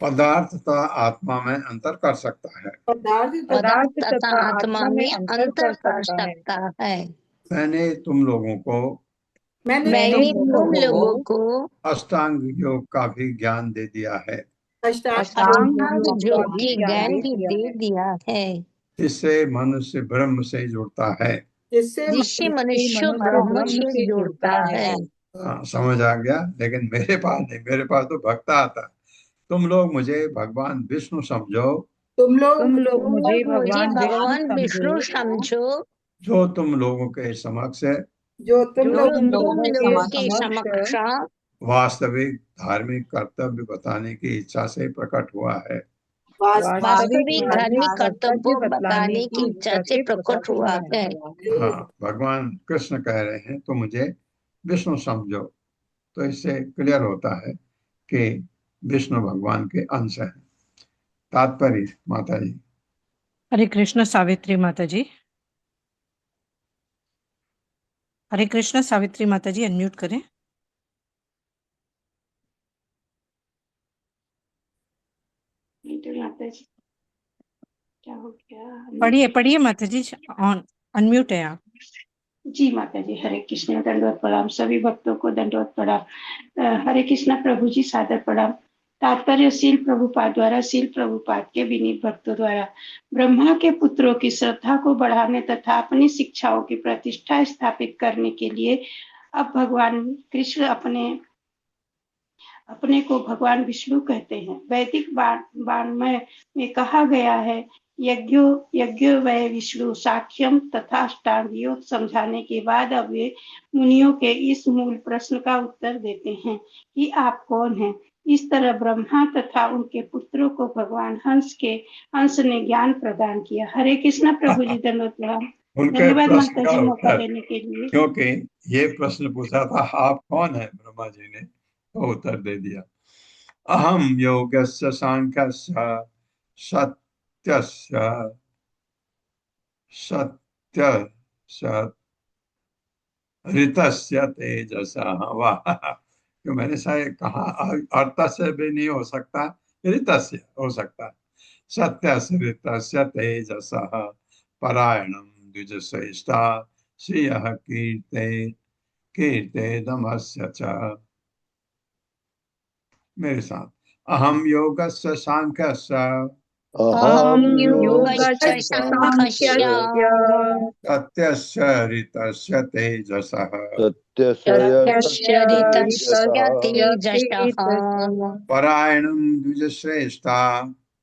पदार्थ तथा आत्मा में अंतर कर सकता है। पदार्थ तथा आत्मा में अंतर कर सकता है। मैंने तुम लोगों को मैंने तुम लोगों को अष्टांग योग का भी ज्ञान दे दिया है, अष्टांग योग की ज्ञान भी दे दिया है, जिससे मनुष्य ब्रह्म से जुड़ता है। जिससे मनुष्य ब्रह्म से जुड़ता है। समझ आ गया? लेकिन मेरे पास नहीं, मेरे पास तो भक्ता आता है। तुम लोग मुझे भगवान विष्णु समझो, तुम लोग मुझे भगवान विष्णु समझो, जो तुम लोगों के समक्ष जो तुम जो लोग तुम लोगों के समक्ष वास्तविक धार्मिक कर्तव्य बताने की इच्छा से प्रकट हुआ है। वास्तविक धार्मिक कर्तव्य बताने की इच्छा से प्रकट हुआ है। हाँ, भगवान कृष्ण कह रहे हैं तो मुझे विष्णु समझो, तो इससे क्लियर होता है कि विष्णु भगवान के अंश हैं। तात्पर्य माता जी। हरे कृष्ण सावित्री माता जी। हरे कृष्ण सावित्री माता जी, अनम्यूट करें। माता जी क्या हो गया? पढ़िए पढ़िए माता जी, ऑन अनम्यूट है आप। जी माता जी, हरे कृष्ण, दंडवत प्रणाम। सभी भक्तों को दंडवत प्रणाम। हरे कृष्ण प्रभु जी, सादर प्रणाम। तात्पर्य शील प्रभुपाद द्वारा, शील प्रभुपाद के विनीत भक्तों द्वारा ब्रह्मा के पुत्रों की श्रद्धा को बढ़ाने तथा अपनी शिक्षाओं की प्रतिष्ठा स्थापित करने के लिए अब भगवान कृष्ण अपने को भगवान विष्णु कहते हैं। वैदिक वाङ्मय में कहा गया है, यज्ञो वै विष्णु साख्यम तथा अष्टांग योग समझाने के बाद अब वे मुनियों के इस मूल प्रश्न का उत्तर देते हैं कि आप कौन हैं। इस तरह ब्रह्मा तथा उनके पुत्रों को भगवान हंस ने ज्ञान प्रदान किया। हरे कृष्ण प्रभु जी, धन्यवाद प्रणाम। उनके धन्यवाद प्रश्न माता का जी मौका उत्तर, देने के लिए। क्योंकि ये प्रश्न पूछा था आप कौन है, ब्रह्मा जी ने तो उत्तर दे दिया, अहम योगस्य सांख्यस्य सत्यस्य सत्यस्य ऋतस्य तेजसः। वाह, तो मैंने शायद कहा अर्थ से भी नहीं हो सकता, ऋतस्य हो सकता है। सत्यस्य ऋतस्य तेजसः परायणम द्विजश्रेष्ठा श्रियः कीर्तेदमस्य च। मेरे साथ, अहम योगस्य सांख्यस्य अहम योगस्य सांख्यस्य सत्यस्य ऋतस्य तेजसः सत्यस्य ऋतस्य तेजसः परायणं द्विजश्रेष्ठा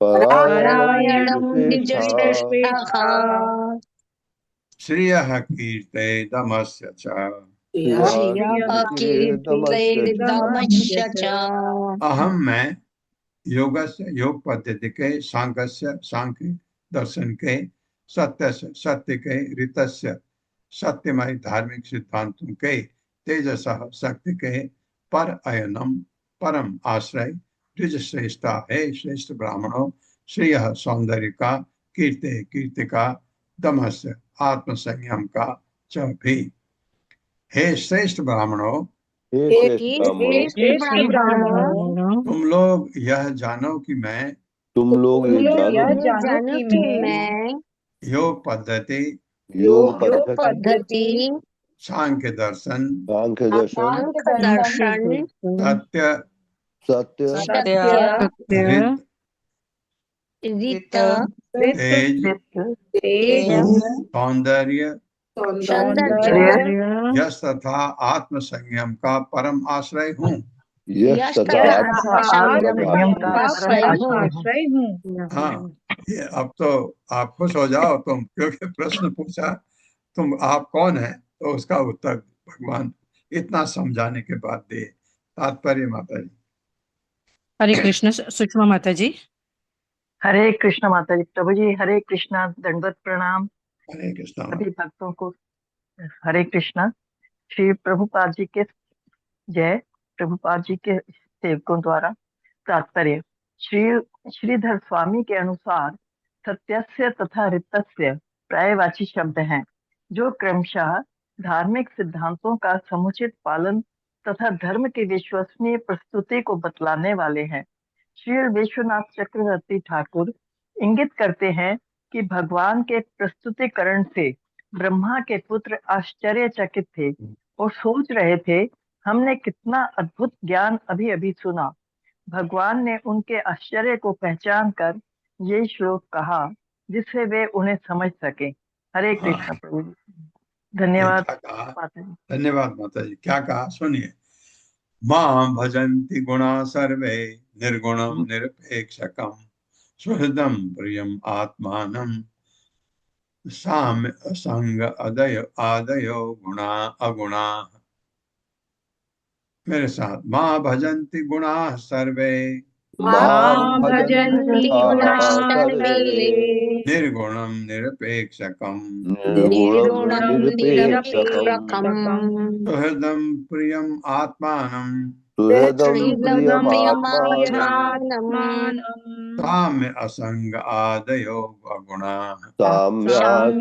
परायणं द्विजश्रेष्ठः श्रियः कीर्तेदमस्य च। श्रियः कीर्तेदमस्य च। अहम मैं योगस्य योग पद्धति के, सांख्यस्य सांख्य दर्शन के, सत्यस्य सत्य के, ऋतस्य सत्यमय धार्मिक सिद्धांतों के, तेजसः शक्ति के, पर अयनम परम आश्रय, द्विज श्रेष्ठा है श्रेष्ठ ब्राह्मणों, श्रेय सौंदर्य का, कीर्ते कीर्ति का, दमस्य आत्म संयम का च भी। हे श्रेष्ठ ब्राह्मणों, तुम लोग यह जानो कि मैं योग पद्धति सांख्य दर्शन सत्य ऋत तेज सौंदर्य यश तथा आत्म संयम का परम आश्रय हूँ। हाँ, ये अब तो आप खुश हो जाओ तुम, क्योंकि प्रश्न पूछा तुम आप कौन है, तो उसका उत्तर भगवान इतना समझाने के बाद दे। तात्पर्य माता जी। हरे कृष्ण सुषमा माता जी। हरे कृष्ण माता जी। प्रभु जी हरे कृष्णा, दंडवत प्रणाम हरे कृष्ण। सभी भक्तों को हरे कृष्णा। श्री प्रभुपाद जी के जय। प्रभुपाद जी के सेवकों द्वारा तात्पर्य। श्रीधर स्वामी के अनुसार सत्यस्य तथा ऋतस्य पर्यायवाची शब्द हैं, जो क्रमशः धार्मिक सिद्धांतों का समुचित पालन तथा धर्म की विश्वसनीय प्रस्तुति को बतलाने वाले हैं। श्री विश्वनाथ चक्रवर्ती ठाकुर इंगित करते हैं कि भगवान के प्रस्तुतिकरण से ब्रह्मा के पुत्र आश्चर्यचकित थे और सोच रहे थे, हमने कितना अद्भुत ज्ञान अभी अभी सुना। भगवान ने उनके आश्चर्य को पहचान कर ये श्लोक कहा, जिससे वे उन्हें समझ सके। हरे कृष्ण प्रभु जी। धन्यवाद क्या कहा? माता जी। धन्यवाद माता जी। क्या कहा सुनिए। मां भजन्ति गुणा सर्वे निर्गुणम निरपेक्षकम सुहृदम प्रियम आत्मानम साम्य असंग आदयो गुणा अगुणा। मेरे साथ। मां भजन्ति गुणा सर्वे मां भजन्ति गुणाः सर्वे निर्गुणम निरपेक्षकम निर्गुणं निरपेक्षकम् सुहृदम प्रियम आत्मानम सुहृदं प्रियमात्मानं साम्य असंग आदयो गुणा। साम्यासंगादयो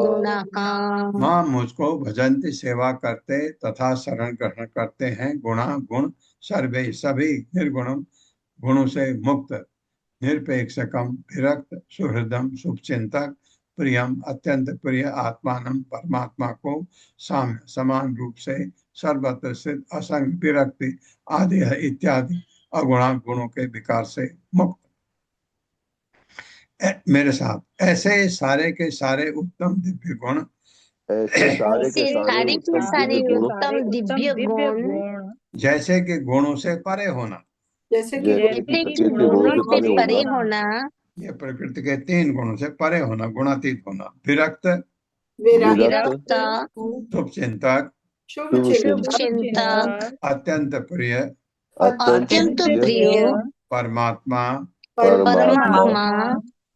गुणाः। मां मुझको भजन्ति सेवा करते तथा शरण ग्रहण करते हैं गुणा गुण सर्वे सभी निर्गुणम गुणों से मुक्त निरपेक्षकम विरक्त सुहृदम शुभचिंतक प्रियम अत्यंत प्रिय आत्मानम परमात्मा को साम्य समान रूप से सर्वत्र स्थित असंग विरक्ति आदि इत्यादि अगुणा गुणों के विकार से मुक्त। मेरे साथ। ऐसे सारे के सारे उत्तम दिव्य गुण ऐसे सारे के सारे उत्तम दिव्य गुण जैसे कि गुणों से परे होना, जैसे कि गुणों से परे होना, ये प्रकृति के 3 गुणों से परे होना, गुणातीत होना, विरक्त शुभचिंतक शुभचिंतक अत्यंत प्रिय अत्यंत प्रिय परमात्मा परमात्मा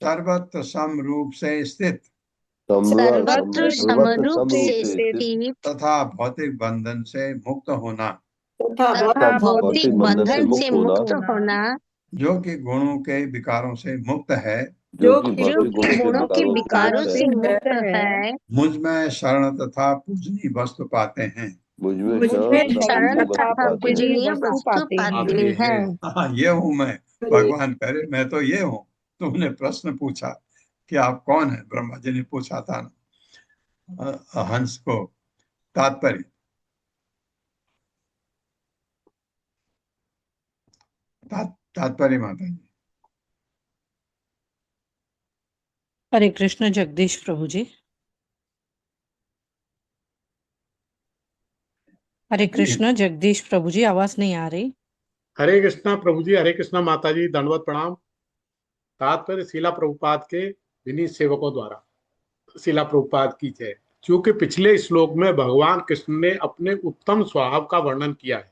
सर्वत्र सम रूप से स्थित सर्वत्र समरूप से स्थित तथा भौतिक बंधन से मुक्त होना, तथा भौतिक बंधन से मुक्त होना, जो कि गुणों के विकारों से मुक्त है, जो कि गुणों के विकारों से मुक्त है, मुझ में शरण तथा पूजनीय वस्तु पाते हैं। शरण तथा पूजनीय वस्तु पाते हैं। हाँ, ये हूँ मैं। भगवान करे मैं तो ये हूँ। तुमने प्रश्न पूछा कि आप कौन है, ब्रह्मा जी ने पूछा था ना हंस को। तात्पर्य तात्पर्य माता जी। हरे कृष्ण जगदीश प्रभु जी। हरे कृष्ण जगदीश प्रभु जी, आवाज नहीं आ रही। हरे कृष्णा प्रभु जी, हरे कृष्णा माता जी, दंडवत प्रणाम। तात्पर्य शीला प्रभुपाद के विनीत सेवकों द्वारा। शीला प्रभुपाद की जय। चूंकि पिछले श्लोक में भगवान कृष्ण ने अपने उत्तम स्वभाव का वर्णन किया है,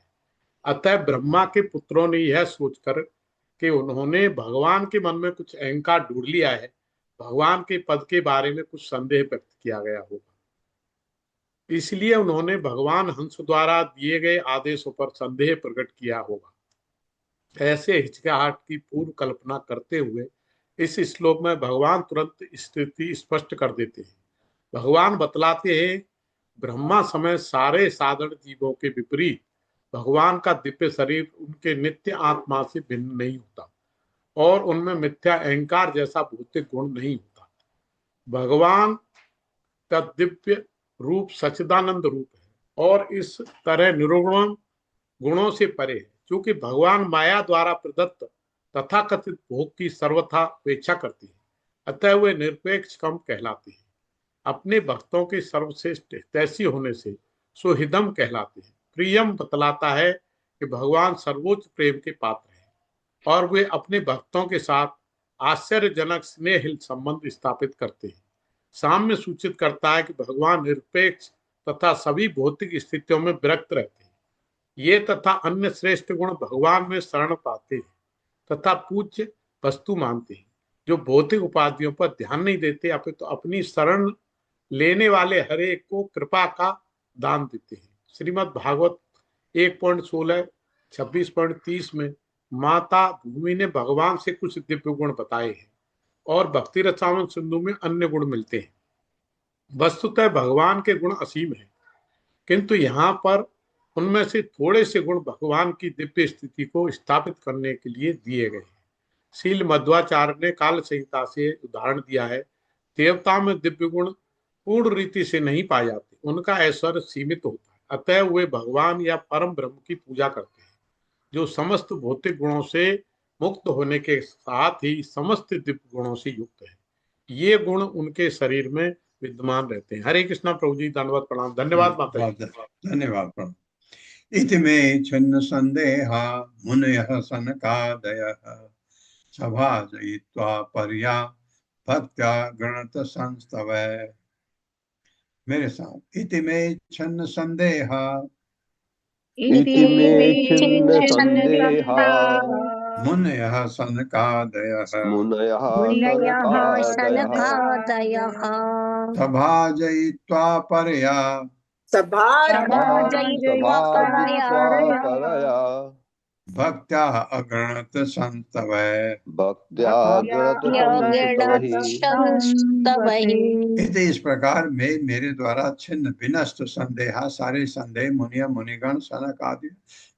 अतः ब्रह्मा के पुत्रों ने यह सोचकर कि उन्होंने भगवान के मन में कुछ अहंकार ढूंढ लिया है, भगवान के पद के बारे में कुछ संदेह व्यक्त किया गया होगा। इसलिए उन्होंने भगवान हंस द्वारा दिए गए आदेशों पर संदेह प्रकट किया होगा। ऐसे हिचकिचाहट की पूर्व कल्पना करते हुए इस श्लोक में भगवान तुरंत स्थिति स्पष्ट कर देते हैं। भगवान बतलाते हैं, ब्रह्मा समय सारे साधारण जीवों के विपरीत भगवान का दिव्य शरीर उनके नित्य आत्मा से भिन्न नहीं होता और उनमें मिथ्या अहंकार जैसा भौतिक गुण नहीं होता। भगवान का दिव्य रूप सच्चिदानंद रूप है और इस तरह निर्गुण गुणों से परे है। क्योंकि भगवान माया द्वारा प्रदत्त तथाकथित भोग की सर्वथा उपेक्षा करती है, अतः वे निरपेक्ष कम कहलाते हैं। अपने भक्तों के सर्वश्रेष्ठ तैसी होने से सुहृदम कहलाते हैं। प्रियम बतलाता है कि भगवान सर्वोच्च प्रेम के पात्र हैं और वे अपने भक्तों के साथ आश्चर्यजनक स्नेहशील संबंध स्थापित करते हैं। साम्य सूचित करता है कि भगवान निरपेक्ष तथा सभी भौतिक स्थितियों में विरक्त रहते हैं। ये तथा अन्य श्रेष्ठ गुण भगवान में शरण पाते हैं तथा पूज्य वस्तु मानते हैं, जो भौतिक उपाधियों पर ध्यान नहीं देते, अपितु तो अपनी शरण लेने वाले हर एक को कृपा का दान देते हैं। श्रीमद् भागवत 1.16 26.30 में माता भूमि ने भगवान से कुछ दिव्य गुण बताए हैं। और भक्ति रसावन सिंधु में अन्य गुण मिलते हैं। वस्तुतः भगवान के गुण असीम हैं, किंतु यहाँ पर उनमें से थोड़े से गुण भगवान की दिव्य स्थिति को स्थापित करने के लिए दिए गए हैं। शील मध्वाचार्य ने काल संहिता से उदाहरण दिया है। देवता में दिव्य गुण पूर्ण रीति से नहीं पाए जाते, उनका ऐश्वर्य सीमित होता है, अतः वे भगवान या परम ब्रह्म की पूजा करते हैं, जो समस्त भौतिक गुणों से मुक्त होने के साथ ही समस्त दिव्य गुणों से युक्त है। ये गुण उनके शरीर में विद्यमान रहते हैं। हरे कृष्णा प्रभु जी, धन्यवाद प्रणाम। धन्यवाद माता जी। धन्यवाद प्रभु। इति मे छिन्न संदेहा मुनयः सनकादयः सभाजयित्वा पर्या भक्त्या गणत संस्तवै। मेरे साथ, इति मे छिन्न संदेहा इति मे छिन्न संदेहा मुनयः सनकादयः मुनयः सनकादयः सभाजयित्वा पर्या सभाजयित्वा परया भक्त्या अगणत संस्तवै। भक्त्या गणत संस्तवहि। इस प्रकार मैं मेरे द्वारा छिन्न विनष्ट संदेहा सारे संदेह मुनिया मुनिगण सनक आदि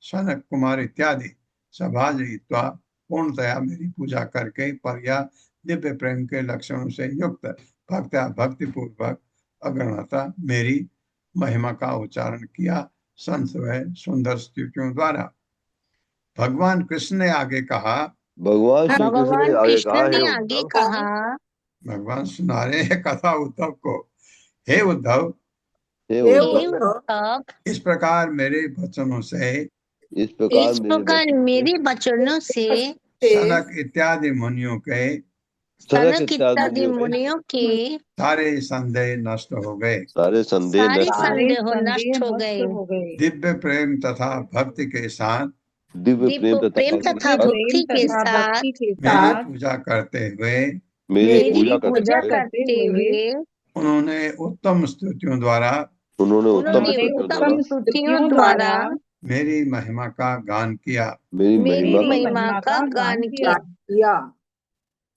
सनक कुमार इत्यादि सभाजयित्वा पूर्णतया मेरी पूजा करके पर्या दिव्य प्रेम के लक्षणों से युक्त भक्त्या भक्ति पूर्वक अगणता मेरी महिमा का उच्चारण किया संस्तवै सुंदर स्तुतियों द्वारा। भगवान कृष्ण ने आगे कहा, भगवान श्री कृष्ण ने आगे कहा, भगवान सुना रहे हैं कथा उद्धव को। हे उद्धव, इस प्रकार मेरे वचनों से मेरे वचनों से सनक इत्यादि मुनियों के सारे संदेह नष्ट हो गए। सारे संदेह नष्ट हो गए। दिव्य प्रेम तथा भक्ति के साथ दिव्य प्रेम तथा भक्ति के साथ मेरी पूजा करते हुए उन्होंने उत्तम स्तुतियों द्वारा मेरी महिमा का गान किया।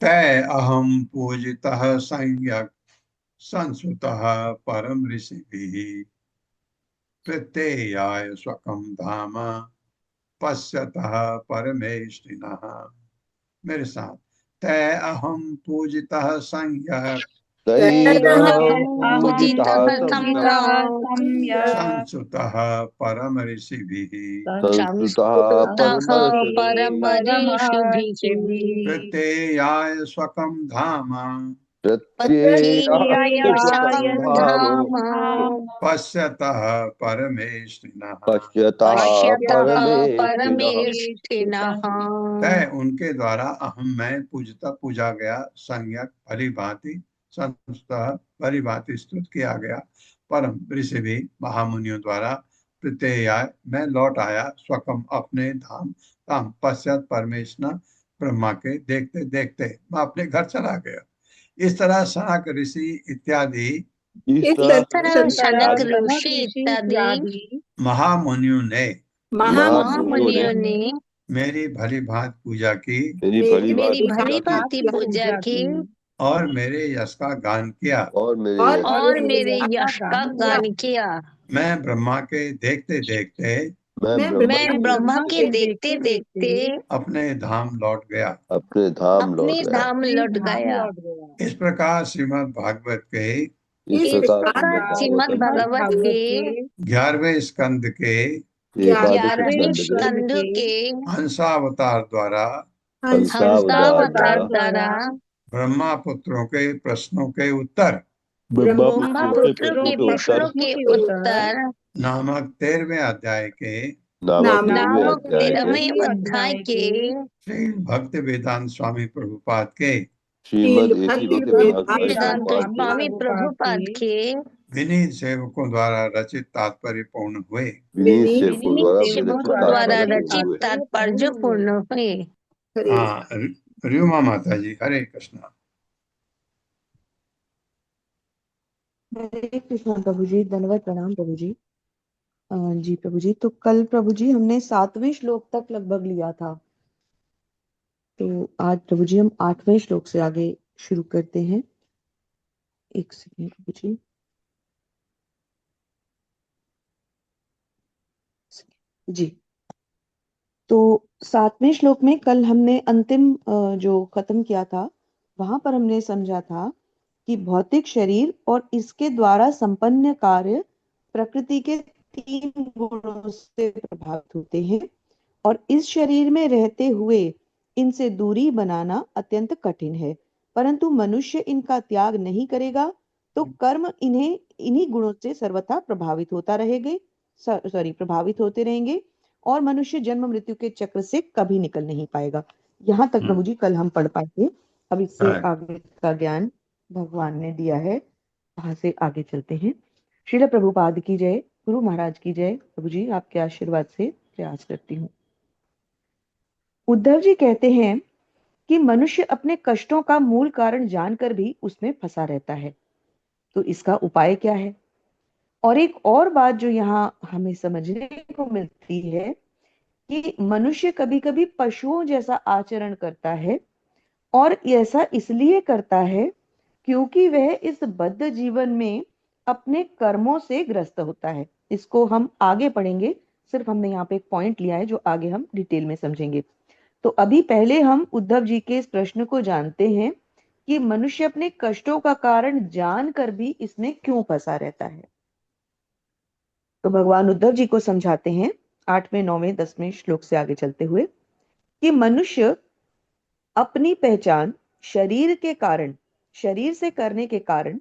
तय अहम पूजितः संयक संसुतः परम ऋषिभिः प्रत्ययाय स्वकं धाम पश्यतः परमेष्टिनः। मेरे साथ, तय अहम पूजितः संयक संसुतः परम ऋषिभिः प्रत्ययाय स्वकं धाम पश्यतः परमेष्टिनः। तय उनके द्वारा अहम मैं पूजा गया, संयक भली भांति, संस्तः भली भांति स्तुत किया गया, परम ऋषि भी महामुनियों द्वारा प्रत्ययाय मैं लौट आया, स्वकम अपने धाम धाम पश्चात परमेश्वर ब्रह्मा के देखते देखते मैं अपने घर चला गया। इस तरह सनक ऋषि इत्यादि महामुनियों ने मेरी भली भांति पूजा की और मेरे यश का गान किया मैं ब्रह्मा के देखते देखते अपने धाम लौट गया। इस प्रकार श्रीमद् भागवत के 11वें स्कंद के हंसावतार द्वारा ब्रह्मा पुत्रों के प्रश्नों के उत्तर नामक 13वें अध्याय के श्री भक्ति वेदांत स्वामी प्रभुपाद के विनीत सेवकों द्वारा रचित तात्पर्य पूर्ण हुए। हाँ, र्युमा माता जी, हरे कृष्णा। हरे कृष्णा प्रभु जी, धन्यवाद प्रणाम प्रभु जी। जी प्रभु जी, तो कल प्रभु जी हमने 7वें श्लोक तक लगभग लिया था, तो आज प्रभु जी हम 8वें श्लोक से आगे शुरू करते हैं। एक सेकंड प्रभु जी। तो 7वें श्लोक में कल हमने अंतिम जो खत्म किया था, वहां पर हमने समझा था कि भौतिक शरीर और इसके द्वारा संपन्न कार्य प्रकृति के 3 गुणों से प्रभावित होते हैं और इस शरीर में रहते हुए इनसे दूरी बनाना अत्यंत कठिन है, परंतु मनुष्य इनका त्याग नहीं करेगा तो कर्म इन्हीं गुणों से सर्वथा प्रभावित होते रहेंगे और मनुष्य जन्म मृत्यु के चक्र से कभी निकल नहीं पाएगा। यहाँ तक प्रभु जी कल हम पढ़ पाए थे। अब इससे आगे का ज्ञान भगवान ने दिया है, वहां से आगे चलते हैं। श्रील प्रभुपाद की जय, गुरु महाराज की जय। प्रभु जी आपके आशीर्वाद से प्रयास करती हूँ। उद्धव जी कहते हैं कि मनुष्य अपने कष्टों का मूल कारण जानकर भी उसमें फंसा रहता है, तो इसका उपाय क्या है? और एक और बात जो यहाँ हमें समझने को मिलती है कि मनुष्य कभी कभी पशुओं जैसा आचरण करता है और ऐसा इसलिए करता है क्योंकि वह इस बद्ध जीवन में अपने कर्मों से ग्रस्त होता है। इसको हम आगे पढ़ेंगे, सिर्फ हमने यहाँ पे एक पॉइंट लिया है जो आगे हम डिटेल में समझेंगे। तो अभी पहले हम उद्धव जी के इस प्रश्न को जानते हैं कि मनुष्य अपने कष्टों का कारण जानकर भी इसमें क्यों फंसा रहता है। तो भगवान उद्धव जी को समझाते हैं 8वें 9वें 10वें श्लोक से आगे चलते हुए कि मनुष्य अपनी पहचान शरीर से करने के कारण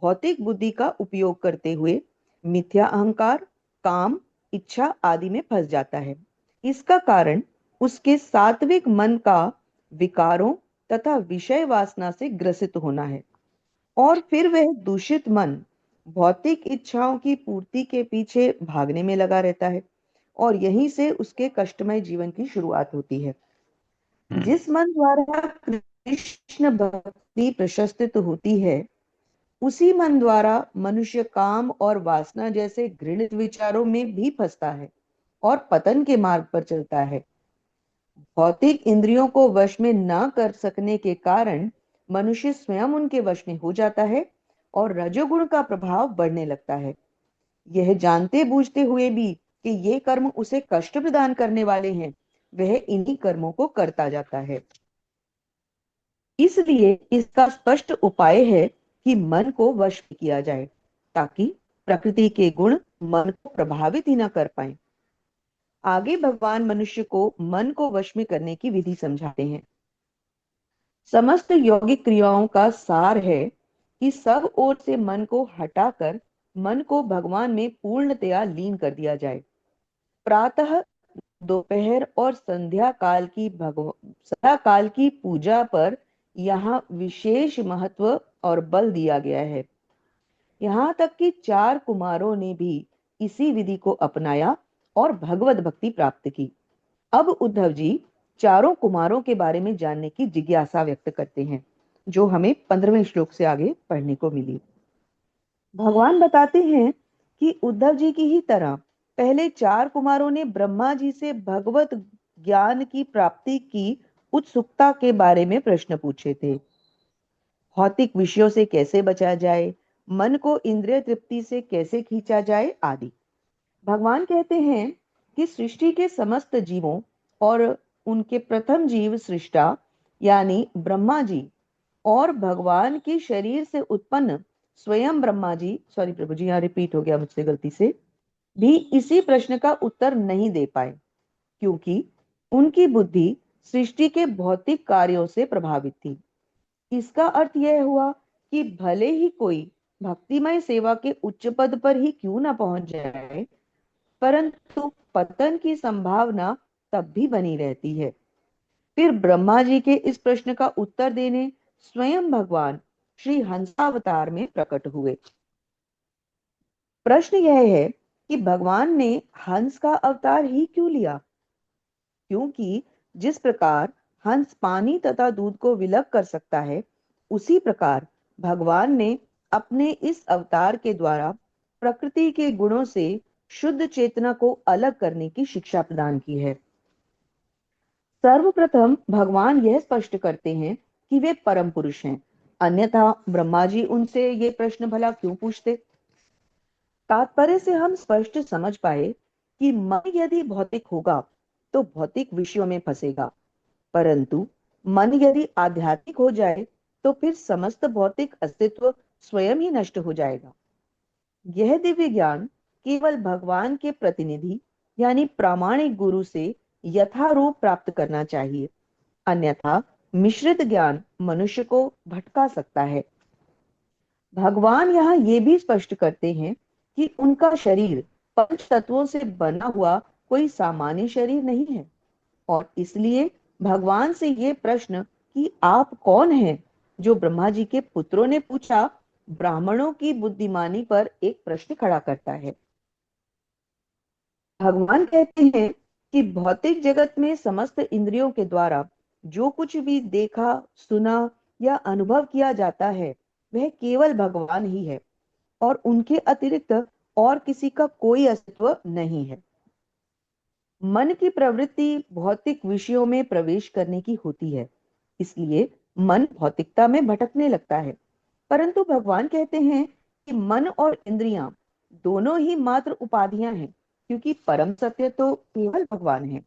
भौतिक बुद्धि का उपयोग करते हुए मिथ्या अहंकार, काम, इच्छा आदि में फंस जाता है। इसका कारण उसके सात्विक मन का विकारों तथा विषय वासना से ग्रसित होना है और फिर वह दूषित मन भौतिक इच्छाओं की पूर्ति के पीछे भागने में लगा रहता है और यहीं से उसके कष्टमय जीवन की शुरुआत होती है। जिस मन द्वारा कृष्ण भक्ति प्रशस्तित होती है, उसी मन द्वारा मनुष्य काम और वासना जैसे घृणित विचारों में भी फंसता है और पतन के मार्ग पर चलता है। भौतिक इंद्रियों को वश में न कर सकने के कारण मनुष्य स्वयं उनके वश में हो जाता है और रजोगुण का प्रभाव बढ़ने लगता है। यह जानते बूझते हुए भी कि ये कर्म उसे कष्ट प्रदान करने वाले हैं, वह इन्हीं कर्मों को करता जाता है। इसलिए इसका स्पष्ट उपाय है कि मन को वश में किया जाए ताकि प्रकृति के गुण मन को प्रभावित ही न कर पाए। आगे भगवान मनुष्य को मन को वश में करने की विधि समझाते हैं। समस्त यौगिक क्रियाओं का सार है कि सब ओर से मन को हटाकर मन को भगवान में पूर्णतया लीन कर दिया जाए। प्रातः, दोपहर और संध्या काल की पूजा पर यहाँ विशेष महत्व और बल दिया गया है। यहाँ तक कि 4 कुमारों ने भी इसी विधि को अपनाया और भगवत भक्ति प्राप्त की। अब उद्धव जी चारों कुमारों के बारे में जानने की जिज्ञासा व्यक्त करते हैं, जो हमें 15वें श्लोक से आगे पढ़ने को मिली। भगवान बताते हैं कि उद्धव जी की ही तरह पहले 4 कुमारों ने ब्रह्मा जी से भगवत ज्ञान की प्राप्ति की उत्सुकता के बारे में प्रश्न पूछे थे। भौतिक विषयों से कैसे बचा जाए, मन को इंद्रिय तृप्ति से कैसे खींचा जाए आदि। भगवान कहते हैं कि सृष्टि के समस्त जीवों और उनके प्रथम जीव सृष्टा यानी ब्रह्मा जी और भगवान के शरीर से उत्पन्न स्वयं ब्रह्मा जी, सॉरी प्रभु जी यहाँ रिपीट हो गया मुझसे गलती से, भी इसी प्रश्न का उत्तर नहीं दे पाए क्योंकि उनकी बुद्धि सृष्टि के भौतिक कार्यों से प्रभावित थी। इसका अर्थ यह हुआ कि भले ही कोई भक्तिमय सेवा के उच्च पद पर ही क्यों ना पहुंच जाए, परंतु पतन की संभावना तब भी बनी रहती है। फिर ब्रह्मा जी के इस प्रश्न का उत्तर देने स्वयं भगवान श्री हंसावतार में प्रकट हुए। प्रश्न यह है कि भगवान ने हंस का अवतार ही क्यों लिया? क्योंकि जिस प्रकार हंस पानी तथा दूध को विलग कर सकता है, उसी प्रकार भगवान ने अपने इस अवतार के द्वारा प्रकृति के गुणों से शुद्ध चेतना को अलग करने की शिक्षा प्रदान की है। सर्वप्रथम भगवान यह स्पष्ट करते हैं कि वे परम पुरुष हैं अन्यथा ब्रह्मा जी उनसे ये प्रश्न भला क्यों पूछते? तात्पर्य से हम स्पष्ट समझ पाए कि मन यदि भौतिक होगा तो भौतिक विषयों में फंसेगा, परंतु मन यदि आध्यात्मिक हो जाए तो फिर समस्त भौतिक अस्तित्व स्वयं ही नष्ट हो जाएगा। यह दिव्य ज्ञान केवल भगवान के प्रतिनिधि यानी प्रामाणिक गुरु से यथारूप प्राप्त करना चाहिए, अन्यथा मिश्रित ज्ञान मनुष्य को भटका सकता है। भगवान यहाँ ये भी स्पष्ट करते हैं कि उनका शरीर पंच तत्वों से बना हुआ कोई सामान्य शरीर नहीं है, और इसलिए भगवान से ये प्रश्न कि आप कौन हैं, जो ब्रह्मा जी के पुत्रों ने पूछा, ब्राह्मणों की बुद्धिमानी पर एक प्रश्न खड़ा करता है। भगवान कहते हैं कि भौतिक जगत में समस्त इंद्रियों के द्वारा जो कुछ भी देखा, सुना या अनुभव किया जाता है वह केवल भगवान ही है और उनके अतिरिक्त और किसी का कोई अस्तित्व नहीं है। मन की प्रवृत्ति भौतिक विषयों में प्रवेश करने की होती है, इसलिए मन भौतिकता में भटकने लगता है, परंतु भगवान कहते हैं कि मन और इंद्रियां दोनों ही मात्र उपाधियां हैं, क्योंकि परम सत्य तो केवल भगवान है।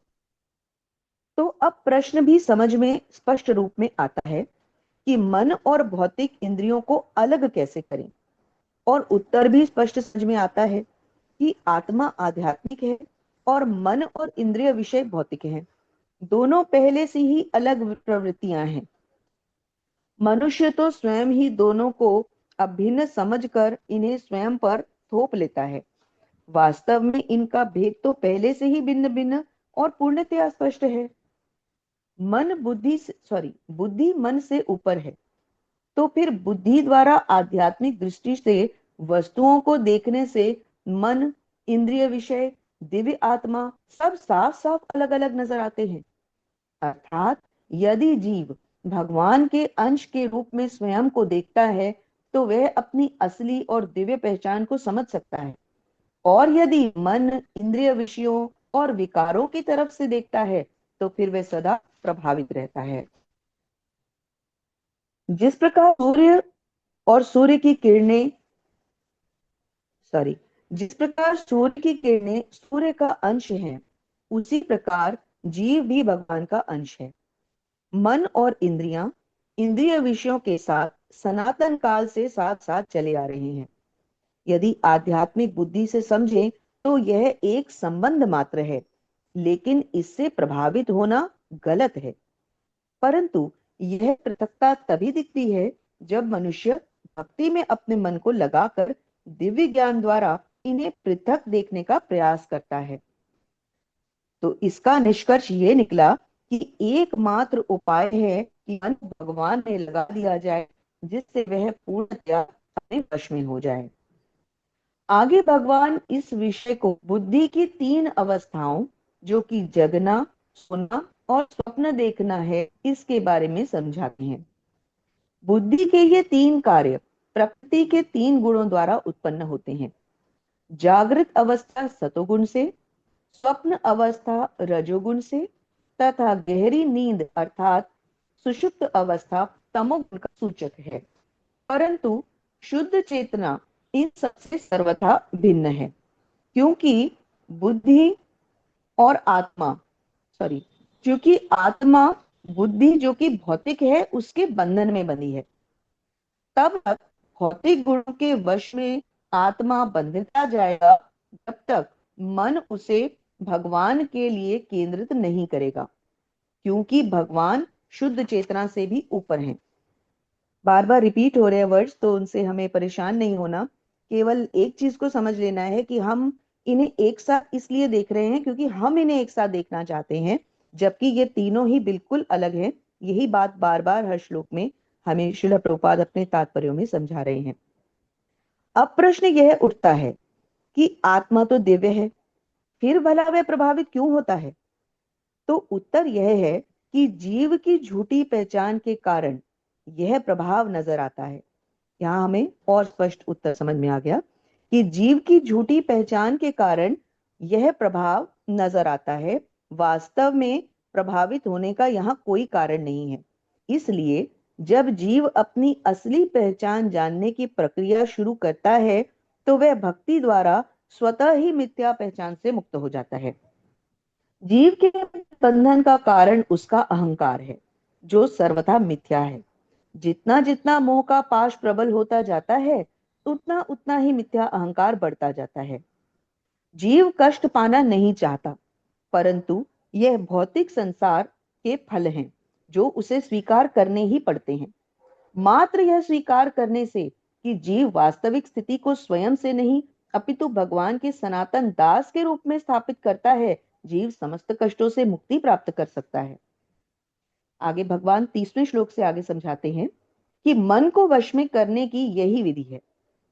तो अब प्रश्न भी समझ में स्पष्ट रूप में आता है कि मन और भौतिक इंद्रियों को अलग कैसे करें, और उत्तर भी स्पष्ट समझ में आता है कि आत्मा आध्यात्मिक है और मन और इंद्रिय विषय भौतिक हैं। दोनों पहले से ही अलग प्रवृत्तियां हैं। मनुष्य तो स्वयं ही दोनों को अभिन्न समझकर इन्हें स्वयं पर थोप लेता है। वास्तव में इनका भेद तो पहले से ही भिन्न भिन्न और पूर्णतया स्पष्ट है। बुद्धि मन से ऊपर है, तो फिर बुद्धि द्वारा आध्यात्मिक दृष्टि से वस्तुओं को देखने से मन, इंद्रिय विषय, दिव्य आत्मा सब साफ साफ अलग अलग नजर आते हैं। अर्थात यदि जीव भगवान के अंश के रूप में स्वयं को देखता है तो वह अपनी असली और दिव्य पहचान को समझ सकता है, और यदि मन, इंद्रिय विषयों और विकारों की तरफ से देखता है तो फिर वह सदा प्रभावित रहता है। जिस प्रकार सूर्य की किरणें सूर्य का अंश हैं, उसी प्रकार जीव भी भगवान का अंश है। मन और इंद्रियां इंद्रिय विषयों के साथ सनातन काल से साथ साथ चले आ रहे हैं। यदि आध्यात्मिक बुद्धि से समझें तो यह एक संबंध मात्र है, लेकिन इससे प्रभावित होना गलत है। परंतु यह पृथकता तभी दिखती है जब मनुष्य भक्ति में अपने मन को लगाकर दिव्य ज्ञान द्वारा इन्हें पृथक देखने का प्रयास करता है। तो इसका निष्कर्ष ये निकला कि एकमात्र उपाय है कि मन भगवान में लगा दिया जाए, जिससे वह पूर्णतया अपने वश में हो जाए। आगे भगवान इस विषय को बुद्धि की 3 अवस्थाओं, जो कि जगना, सोना और स्वप्न देखना है, इसके बारे में समझाते हैं। बुद्धि के ये 3 कार्य प्रकृति के 3 गुणों द्वारा उत्पन्न होते हैं। जागृत अवस्था सतोगुण से, स्वप्न अवस्था रजोगुण से तथा गहरी नींद अर्थात सुषुप्त अवस्था तमोगुण का सूचक है। परंतु शुद्ध चेतना इन सबसे सर्वथा भिन्न है, क्योंकि आत्मा बुद्धि जो कि भौतिक है उसके बंधन में बंधी है। तब तक भौतिक गुणों के वश में आत्मा बंधता जाएगा जब तक मन उसे भगवान के लिए केंद्रित नहीं करेगा, क्योंकि भगवान शुद्ध चेतना से भी ऊपर हैं। बार बार रिपीट हो रहे वर्ड्स, तो उनसे हमें परेशान नहीं होना। केवल एक चीज को समझ लेना है कि हम इन्हें एक साथ इसलिए देख रहे हैं क्योंकि हम इन्हें एक साथ देखना चाहते हैं, जबकि ये तीनों ही बिल्कुल अलग हैं। यही बात बार बार हर श्लोक में हमें श्रील प्रभुपाद अपने तात्पर्यों में समझा रहे हैं। अब प्रश्न यह उठता है कि आत्मा तो दिव्य है, फिर भला वह प्रभावित क्यों होता है? तो उत्तर यह है कि जीव की झूठी पहचान के कारण यह प्रभाव नजर आता है। यहाँ हमें और स्पष्ट उत्तर समझ में आ गया कि जीव की झूठी पहचान के कारण यह प्रभाव नजर आता है। वास्तव में प्रभावित होने का यहाँ कोई कारण नहीं है। इसलिए जब जीव अपनी असली पहचान जानने की प्रक्रिया शुरू करता है तो वह भक्ति द्वारा स्वतः ही मिथ्या पहचान से मुक्त हो जाता है। जीव के बंधन का कारण उसका अहंकार है, जो सर्वथा मिथ्या है। जितना जितना मोह का पाश प्रबल होता जाता है, उतना उतना ही मिथ्या अहंकार बढ़ता जाता है। जीव कष्ट पाना नहीं चाहता, परंतु यह भौतिक संसार के फल हैं, जो उसे स्वीकार करने ही पड़ते हैं। मात्र यह स्वीकार करने से कि जीव वास्तविक स्थिति को स्वयं से नहीं अपितु भगवान के सनातन दास के रूप में स्थापित करता है, जीव समस्त कष्टों से मुक्ति प्राप्त कर सकता है। आगे भगवान 30वें श्लोक से आगे समझाते हैं कि मन को वश में करने की यही विधि है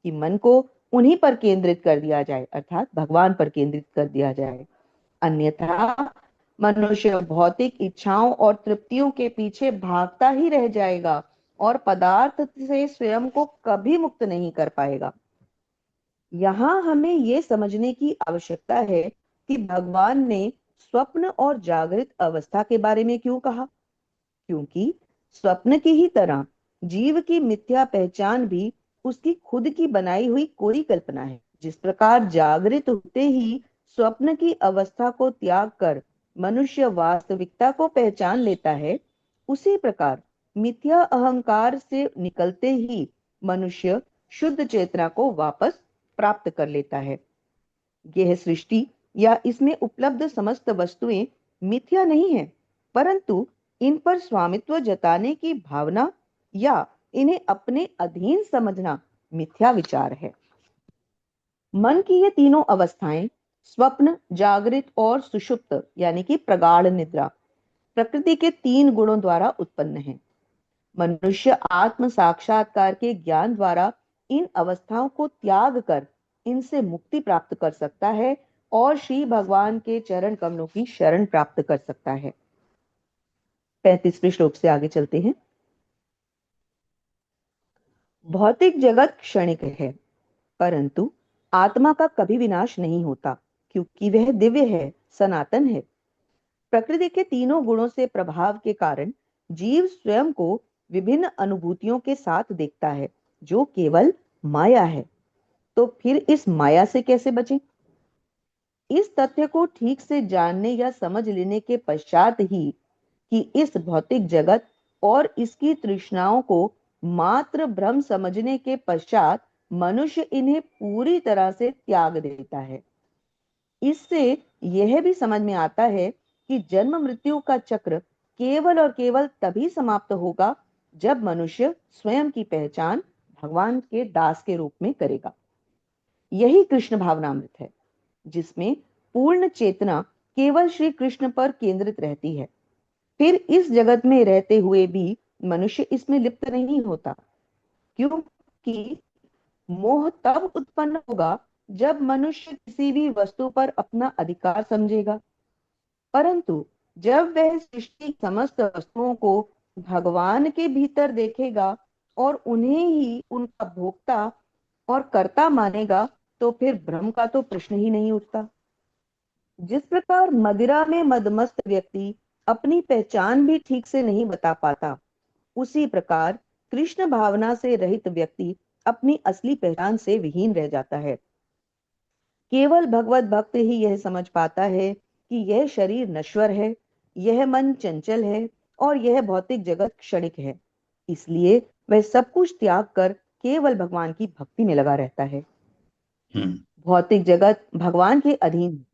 कि मन को उन्हीं पर केंद्रित कर दिया जाए, अर्थात भगवान पर केंद्रित कर दिया जाए। अन्यथा मनुष्य भौतिक इच्छाओं और तृप्तियों के पीछे भागता ही रह जाएगा और पदार्थ से स्वयं को कभी मुक्त नहीं कर पाएगा। यहाँ हमें ये समझने की आवश्यकता है कि भगवान ने स्वप्न और जागृत अवस्था के बारे में क्यों कहा, क्योंकि स्वप्न की ही तरह जीव की मिथ्या पहचान भी उसकी खुद की बनाई हुई कोई कल्पना है। जिस प्रकार जागृत होते ही स्वप्न की अवस्था को त्याग कर मनुष्य वास्तविकता को पहचान लेता है, उसी प्रकार मिथ्या अहंकार से निकलते ही मनुष्य शुद्ध चेतना को वापस प्राप्त कर लेता है। यह सृष्टि या इसमें उपलब्ध समस्त वस्तुएं मिथ्या नहीं है, परंतु इन पर स्वामित्व जताने की भावना या इन्हें अपने अधीन समझना मिथ्या विचार है। मन की ये तीनों अवस्थाएं स्वप्न, जागृत और सुषुप्त यानी कि प्रगाढ़ निद्रा प्रकृति के 3 गुणों द्वारा उत्पन्न है। मनुष्य आत्म साक्षात्कार के ज्ञान द्वारा इन अवस्थाओं को त्याग कर इनसे मुक्ति प्राप्त कर सकता है और श्री भगवान के चरण कमलों की शरण प्राप्त कर सकता है। 35वें श्लोक से आगे चलते हैं। भौतिक जगत क्षणिक है, परंतु आत्मा का कभी विनाश नहीं होता, क्योंकि वह दिव्य है, सनातन है। प्रकृति के तीनों गुणों से प्रभाव के कारण जीव स्वयं को विभिन्न अनुभूतियों के साथ देखता है, जो केवल माया है। तो फिर इस माया से कैसे बचें? इस तथ्य को ठीक से जानने या समझ लेने के पश्चात ही कि इस भौतिक जगत और इसकी तृष्णाओं को मात्र भ्रम समझने के पश्चात मनुष्य इन्हें पूरी तरह से त्याग देता है। इससे यह भी समझ में आता है कि जन्म मृत्यु का चक्र केवल और केवल तभी समाप्त होगा जब मनुष्य स्वयं की पहचान भगवान के दास के रूप में करेगा। यही कृष्ण भावनामृत है, जिसमें पूर्ण चेतना केवल श्री कृष्ण पर केंद्रित रहती है। फिर इस जगत में रहते हुए भी मनुष्य इसमें लिप्त नहीं होता, क्योंकि मोह तब उत्पन्न होगा जब मनुष्य किसी भी वस्तु पर अपना अधिकार समझेगा। परंतु जब वह सृष्टि समस्त वस्तुओं को भगवान के भीतर देखेगा और उन्हें ही उनका भोक्ता और कर्ता मानेगा, तो फिर भ्रम का तो प्रश्न ही नहीं उठता। जिस प्रकार मदिरा में मदमस्त व्यक्ति अपनी पहचान भी ठीक से नहीं बता पाता, उसी प्रकार कृष्ण भावना से रहित व्यक्ति अपनी असली पहचान से विहीन रह जाता है। केवल भगवत भक्त ही यह समझ पाता है कि यह शरीर नश्वर है, यह मन चंचल है और यह भौतिक जगत क्षणिक है। इसलिए वह सब कुछ त्याग कर केवल भगवान की भक्ति में लगा रहता है। भौतिक जगत भगवान के अधीन है,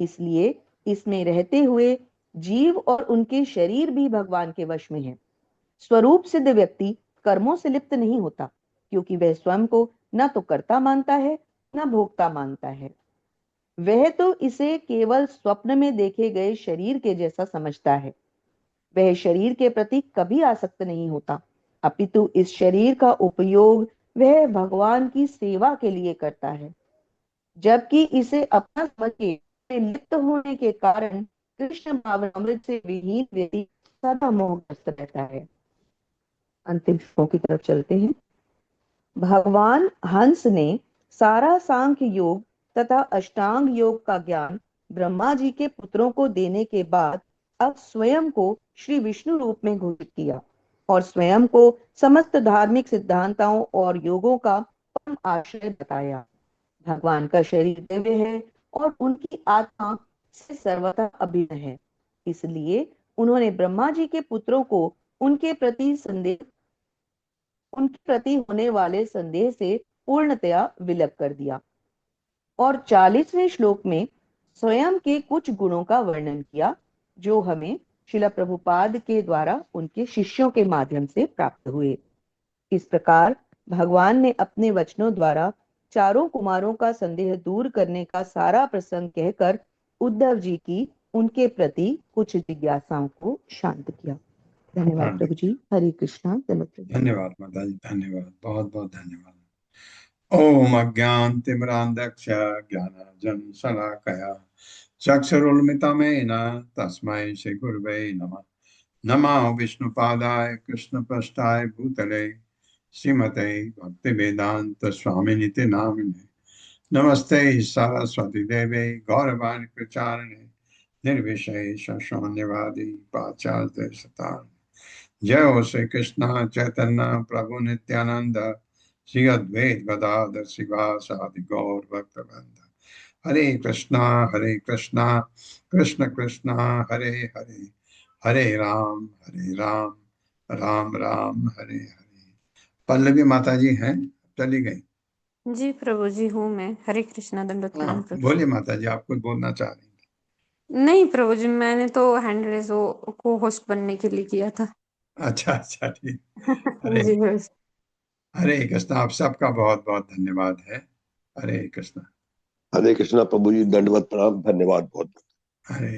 इसलिए इसमें रहते हुए जीव और उनके शरीर भी भगवान के वश में है। स्वरूप सिद्ध व्यक्ति कर्मों से लिप्त नहीं होता, क्योंकि वह स्वयं को न तो कर्ता मानता है न भोक्ता मानता है। वह तो इसे केवल स्वप्न में देखे गए शरीर के जैसा समझता है। वह शरीर के प्रति कभी आसक्त नहीं होता, अपितु इस शरीर का उपयोग वह भगवान की सेवा के लिए करता है, जबकि इसे अपना समझ के लिप्त होने के कारण कृष्ण भावनामृत से विहीन व्यक्ति सदा मोहग्रस्त रहता है। अंतिम श्लोक की तरफ चलते हैं। भगवान हंस ने सारा सांख्य योग तथा अष्टांग योग का ज्ञान ब्रह्मा जी के पुत्रों को देने के बाद अब स्वयं को श्री विष्णु रूप में घोषित किया और स्वयं को समस्त धार्मिक सिद्धांतों और योगों का परम आश्रय बताया। भगवान का शरीर दिव्य है और उनकी आत्मा से सर्वथा अभिन्न है, इसलिए उन्होंने ब्रह्मा जी के पुत्रों को उनके प्रति होने वाले संदेह से पूर्णतया विलग कर दिया और 40वें श्लोक में स्वयं के कुछ गुणों का वर्णन किया जो हमें श्रील प्रभुपाद के द्वारा उनके शिष्यों के माध्यम से प्राप्त हुए। इस प्रकार भगवान ने अपने वचनों द्वारा चारों कुमारों का संदेह दूर करने का सारा प्रसंग कहकर उद्धव जी की उनके प्रति कुछ जिज्ञासाओं को शांत किया। धन्यवाद प्रभु जी। हरे कृष्णा। धन्यवाद माता जी, धन्यवाद, बहुत बहुत धन्यवाद। ओम अज्ञानतिमिरान्धस्य ज्ञानाञ्जनशलाकया चक्षुरुन्मिलितं तस्मै श्री गुरवे नमः। नमो विष्णुपादाय कृष्णपृष्ठाय भूतले श्रीमते भक्तिवेदांत स्वामिनिति नामिने। नमस्ते सरस्वती देवे गौरवाणी प्रचारिणे निर्विशेष शून्यवादी पाश्चात्य सतारिणे। जय हो श्री कृष्ण चैतन्य प्रभु नित्यानंद श्री अद्वैत गदाधर शिवासादि गौर भक्तवृंद। हरे कृष्णा कृष्ण कृष्णा हरे हरे, हरे राम राम राम हरे हरे। पल्लवी माता जी हैं, चली गई। जी प्रभु जी हूँ मैं। हरे कृष्णा। दंडवत प्रणाम प्रभु। बोलिए माता जी, आप कुछ बोलना चाह रही हैं? नहीं प्रभु जी, मैंने तो हैंड रेज को होस्ट बनने के लिए किया था। अच्छा ठीक। जी प्रभु। हरे कृष्णा। आप सबका बहुत बहुत धन्यवाद है। हरे कृष्णा। हरे कृष्णा प्रभु जी, दंडवत प्रणाम, धन्यवाद बहुत। हरे